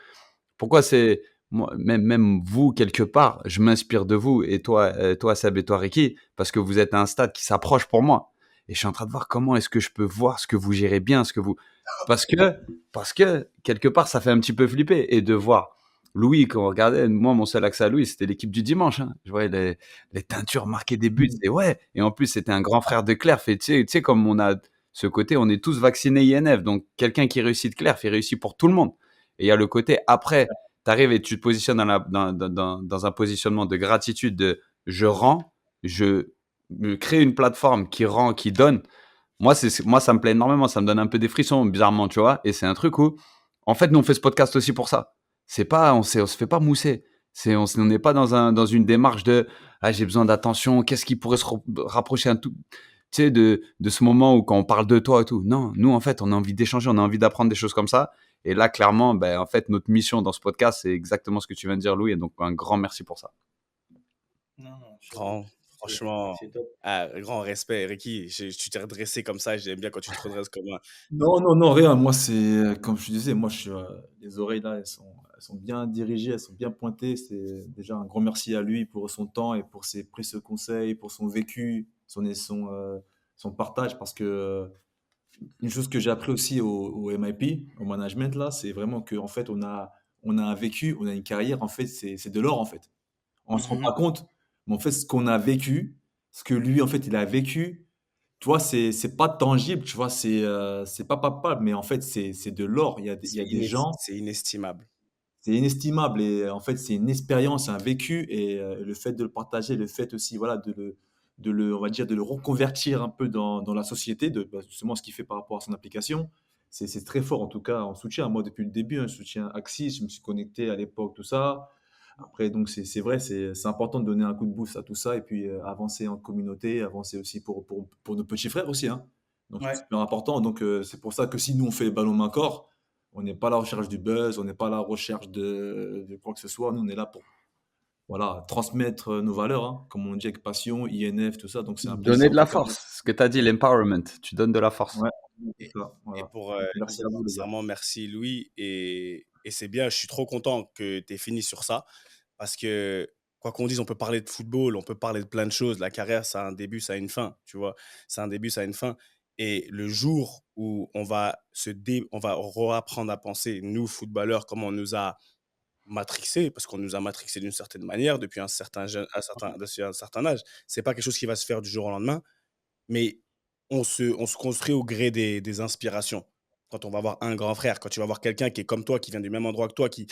Pourquoi c'est moi, même vous quelque part, je m'inspire de vous et toi Seb et toi Ricky, parce que vous êtes à un stade qui s'approche pour moi. Et je suis en train de voir comment est-ce que je peux voir ce que vous gérez bien, ce que vous, parce que quelque part ça fait un petit peu flipper et de voir Louis quand on regardait, moi mon seul accès à Louis c'était l'équipe du dimanche. Hein. Je voyais les teintures marquer des buts et ouais. Et en plus c'était un grand frère de Clerf et tu sais comme on a ce côté, on est tous vaccinés INF, donc quelqu'un qui réussit de Clerf, il réussit pour tout le monde. Et il y a le côté après tu arrives et tu te positionnes dans un positionnement de gratitude, de je rends, je me crée une plateforme qui rend, qui donne. Moi, ça me plaît énormément, ça me donne un peu des frissons, bizarrement, tu vois. Et c'est un truc où, en fait, nous, on fait ce podcast aussi pour ça. C'est pas, on se fait pas mousser. On n'est pas dans une démarche de, ah, j'ai besoin d'attention, qu'est-ce qui pourrait se rapprocher un tout, tu sais, de ce moment où quand on parle de toi et tout. Non, nous, en fait, on a envie d'échanger, on a envie d'apprendre des choses comme ça. Et là, clairement, ben, en fait, notre mission dans ce podcast, c'est exactement ce que tu viens de dire, Louis. Et donc, un grand merci pour ça. Non, Franchement, c'est top. grand respect, Ricky. Tu t'es redressé comme ça. J'aime bien quand tu te redresses comme un. Non, rien. Moi, c'est comme je te disais, moi, les oreilles là, elles sont bien dirigées, elles sont bien pointées. C'est déjà un grand merci à lui pour son temps et pour ses précieux conseils, pour son vécu, son partage. Parce que une chose que j'ai appris aussi au MIP, au management là, c'est vraiment que en fait, on a un vécu, on a une carrière. En fait, c'est de l'or en fait. On se rend pas compte, mais en fait, ce qu'on a vécu, ce que lui, en fait, il a vécu, tu vois, c'est pas tangible, tu vois, c'est pas palpable, mais en fait, c'est de l'or. Il y a des gens, C'est inestimable. c'est inestimable et en fait, c'est une expérience, un vécu et le fait de le partager, le fait aussi, voilà, on va dire, de le reconvertir un peu dans la société, justement ce qu'il fait par rapport à son application, c'est très fort en tout cas en soutien. Moi, depuis le début, un soutien Axis, je me suis connecté à l'époque, tout ça. Après, donc, c'est vrai, c'est important de donner un coup de boost à tout ça et puis avancer en communauté, avancer aussi pour nos petits frères aussi. Hein. Donc, Ouais. c'est super important. Donc, c'est pour ça que si nous, on fait ballon main corps, on n'est pas à la recherche du buzz, on n'est pas à la recherche de quoi que ce soit. Nous, on est là pour voilà, transmettre nos valeurs, hein, comme on dit avec passion, INF, tout ça. Donc, c'est un plaisir. Donner de la en tout cas. force. Ce que tu as dit, l'empowerment. Tu donnes de la force. Ouais, c'est Et, ça, voilà. et pour Donc, merci à vous, les gars. sincèrement, merci Louis. Et c'est bien, je suis trop content que tu aies fini sur ça parce que quoi qu'on dise, on peut parler de football, on peut parler de plein de choses. La carrière, ça a un début, ça a une fin, tu vois. C'est un début, ça a une fin. Et le jour où on va reapprendre à penser, nous, footballeurs, comme on nous a matrixés, parce qu'on nous a matrixés d'une certaine manière depuis depuis un certain âge. C'est pas quelque chose qui va se faire du jour au lendemain, mais on se construit au gré des inspirations. Quand on va voir un grand frère, quand tu vas voir quelqu'un qui est comme toi, qui vient du même endroit que toi, qui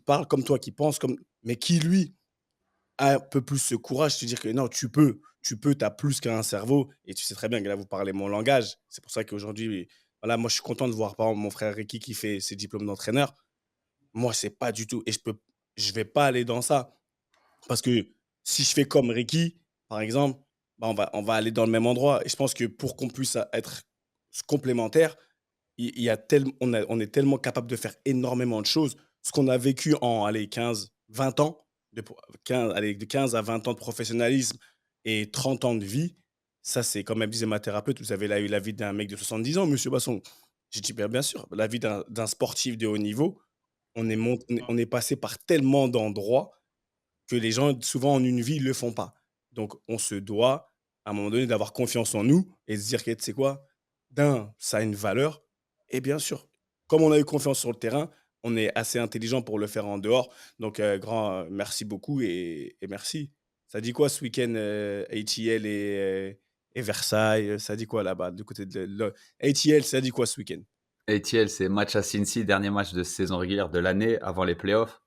parle comme toi, qui pense comme, mais qui, lui, a un peu plus ce courage de te dire que non, tu peux, tu as plus qu'un cerveau. Et tu sais très bien que là, vous parlez mon langage. C'est pour ça qu'aujourd'hui, voilà, moi, je suis content de voir, par exemple, mon frère Ricky qui fait ses diplômes d'entraîneur. Moi, c'est pas du tout. Et je vais pas aller dans ça. Parce que si je fais comme Ricky, par exemple, bah, on va aller dans le même endroit. Et je pense que pour qu'on puisse être complémentaires, il y a on est tellement capable de faire énormément de choses. Ce qu'on a vécu en allez, 15, 20 ans, de 15 à 20 ans de professionnalisme et 30 ans de vie, ça, c'est comme elle disait ma thérapeute, vous avez là eu la vie d'un mec de 70 ans, monsieur Basson. J'ai dit, bien sûr, la vie d'un sportif de haut niveau, on est passé par tellement d'endroits que les gens, souvent en une vie, ils le font pas. Donc, on se doit, à un moment donné, d'avoir confiance en nous et se dire que, tu sais quoi, ça a une valeur. Et bien sûr, comme on a eu confiance sur le terrain, on est assez intelligent pour le faire en dehors. Donc, grand merci beaucoup et merci. Ça dit quoi ce week-end, ATL et Versailles? Ça dit quoi là-bas, du côté de ATL, ça dit quoi ce week-end? ATL, c'est match à Cincy, dernier match de saison régulière de l'année avant les playoffs.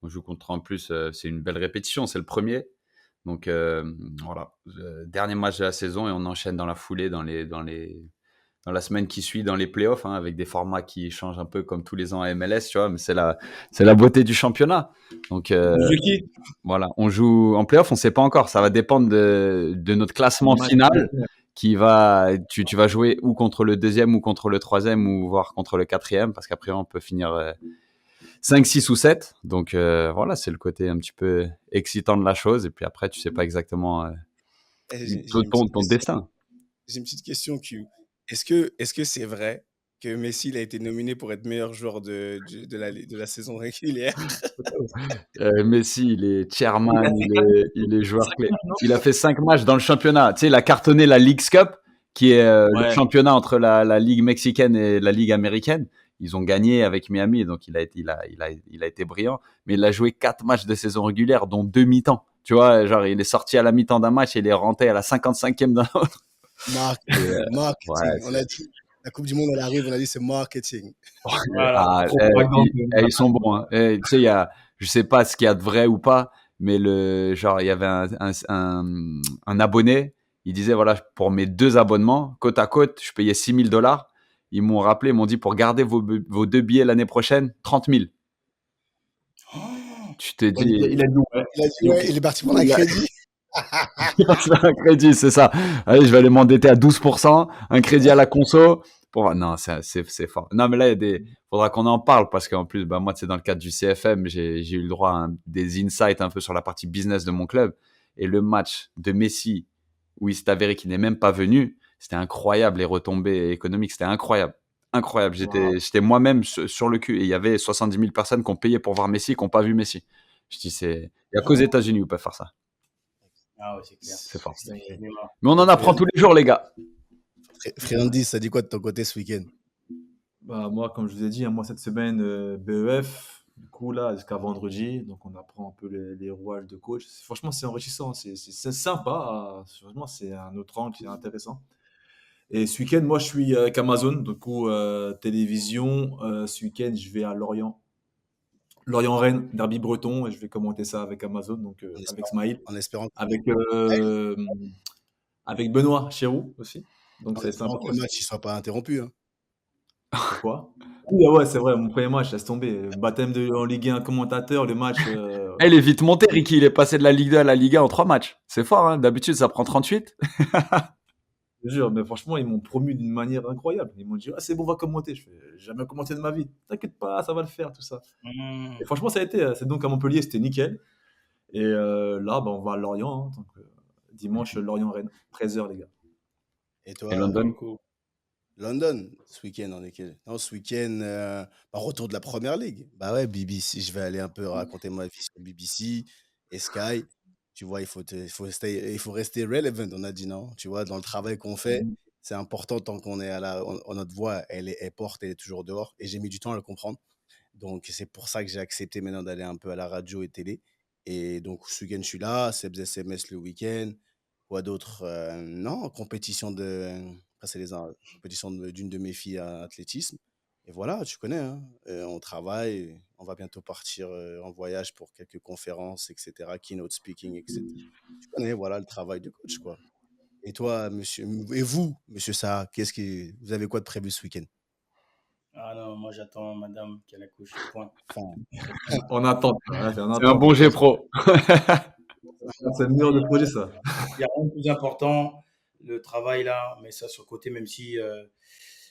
On joue contre, en plus, c'est une belle répétition, c'est le premier. Donc voilà, dernier match de la saison et on enchaîne dans la foulée, dans la semaine qui suit, dans les playoffs, hein, avec des formats qui changent un peu comme tous les ans à MLS, tu vois, mais c'est la beauté du championnat. Donc voilà, on joue en playoff, on ne sait pas encore, ça va dépendre de notre classement final tu vas jouer ou contre le deuxième ou contre le troisième ou voire contre le quatrième parce qu'après on peut finir 5, 6 ou 7. Donc voilà, c'est le côté un petit peu excitant de la chose. Et puis après, tu sais pas exactement ton destin. J'ai une petite question, Q. Est-ce que c'est vrai que Messi il a été nominé pour être meilleur joueur de la saison régulière? Messi, il est chairman, il est joueur clé. Il a fait 5 matchs dans le championnat. Tu sais, il a cartonné la Leagues Cup, qui est le championnat entre la Ligue mexicaine et la Ligue américaine. Ils ont gagné avec Miami, donc il a été brillant. Mais il a joué 4 matchs de saison régulière, dont 2 mi-temps. Tu vois, genre, il est sorti à la mi-temps d'un match et il est rentré à la 55e d'un autre. Marketing. On a dit, la Coupe du Monde, elle arrive, on a dit c'est marketing. Voilà. Ils sont bons. Hein. Tu sais, je sais pas ce qu'il y a de vrai ou pas, mais il y avait un abonné. Il disait, voilà, pour mes 2 abonnements, côte à côte, je payais $6,000. Ils m'ont rappelé, ils m'ont dit, pour garder vos 2 billets l'année prochaine, 30 000. Tu te dis... Il a dit ouais. Il est parti pour un crédit. Un crédit, c'est ça. Allez, je vais aller m'endetter à 12%, un crédit à la conso. Non, c'est fort. Non, mais là, faudra qu'on en parle parce qu'en plus, bah, moi, c'est dans le cadre du CFM, j'ai eu le droit à des insights un peu sur la partie business de mon club. Et le match de Messi, où il s'est avéré qu'il n'est même pas venu, c'était incroyable, les retombées économiques, c'était incroyable. Incroyable. J'étais moi-même sur le cul. Et il y avait 70 000 personnes qui ont payé pour voir Messi, qui n'ont pas vu Messi. Je dis, il n'y a qu'aux États-Unis où ils peuvent faire ça. Ah ouais, c'est clair. C'est fort. Mais on en apprend tous les jours, les gars. Friandis, ça dit quoi de ton côté ce week-end? Bah, moi, comme je vous ai dit, hein, moi, cette semaine, BEF, du coup, là, jusqu'à vendredi, donc on apprend un peu les rouages de coach. Franchement, c'est enrichissant, c'est sympa. Franchement, c'est un autre angle qui est intéressant. Et ce week-end, moi, je suis avec Amazon, du coup, télévision. Ce week-end, je vais à Lorient. Lorient-Rennes, derby breton, et je vais commenter ça avec Amazon, donc avec Smaïl, En espérant avec Benoît Chéroux aussi. Donc que ça va être sympa. le match ne soit pas interrompu. Hein. Pourquoi? Oui, ouais, c'est vrai, mon premier match, laisse tomber. Baptême en Ligue 1 commentateur, le match. Il est vite monté, Ricky. Il est passé de la Ligue 2 à la Ligue 1 en 3 matchs. C'est fort, hein. D'habitude, ça prend 38. Je te jure, mais franchement, ils m'ont promu d'une manière incroyable. Ils m'ont dit, ah, c'est bon, on va commenter. Je fais, j'ai jamais commenté de ma vie. T'inquiète pas, ça va le faire, tout ça. Et franchement, ça a été. C'est donc à Montpellier, c'était nickel. Et là, bah, on va à Lorient. Hein, donc, dimanche, Lorient-Rennes, 13h, les gars. Et toi, Et London? London, ce week-end, Non, ce week-end, retour de la Première Ligue. Bah ouais, BBC, je vais aller un peu raconter ma vie sur BBC. Et Sky, tu vois, il faut rester relevant, on a dit non. Tu vois, dans le travail qu'on fait, Mmh. c'est important tant qu'on est notre voix, elle porte, elle est toujours dehors. Et j'ai mis du temps à le comprendre. Donc, c'est pour ça que j'ai accepté maintenant d'aller un peu à la radio et télé. Et donc, ce week-end, je suis là. Sebs SMS le week-end. Quoi d'autre? Non, compétition après, c'est compétition d'une de mes filles à athlétisme. Et voilà, tu connais, hein. On travaille. On va bientôt partir en voyage pour quelques conférences, etc. Keynote speaking, etc. Tu connais, voilà, le travail de coach, quoi. Et toi, et vous, monsieur Sarr, vous avez quoi de prévu ce week-end? Ah non, moi j'attends madame qu'elle accouche. Point. Enfin, On attend, voilà, c'est on C'est un attend. bon G pro. C'est le meilleur des projets, ça. Il y a rien de plus important, le travail là, mais ça sur le côté, même si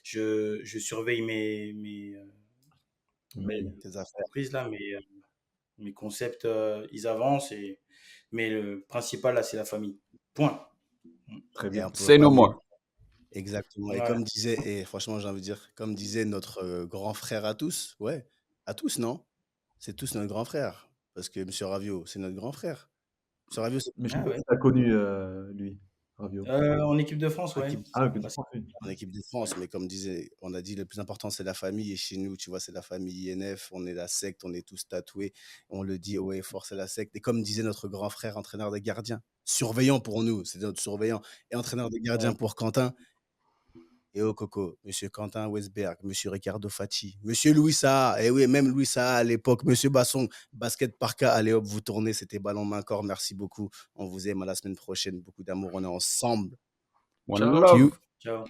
je surveille mes Mais tes affaires. entreprises là, mes concepts, ils avancent, mais le principal là, c'est la famille. Point. très Et bien. on peut C'est pas no mieux. more. Exactement. Et Ouais. comme disait, et franchement, j'ai envie de dire, comme disait notre grand frère à tous, ouais, à tous, non? C'est tous notre grand frère. Parce que Monsieur Ravio, c'est notre grand frère. Monsieur Ravio, c'est Mais je sais Ah pas ouais. si tu as connu, lui, Rabiot. En équipe de France, en ouais. équipe, Ah, OK, Bah, d'accord, oui. en équipe de France, mais comme disait, on a dit, le plus important, c'est la famille. Et chez nous, tu vois, c'est la famille INF. On est la secte, on est tous tatoués. On le dit, ouais, fort, c'est la secte. Et comme disait notre grand frère, entraîneur des gardiens, surveillant pour nous, c'est notre surveillant, et entraîneur des gardiens Ouais. pour Quentin. Et au Coco, Monsieur Quentin Westberg, Monsieur Ricardo Facci, Monsieur Louis Saha, et oui, même Louis Saha à l'époque, Monsieur Basson, basket par cas, allez hop, vous tournez, c'était ballon main corps, merci beaucoup, on vous aime, à la semaine prochaine, beaucoup d'amour, on est ensemble. One Ciao. love. You. Ciao.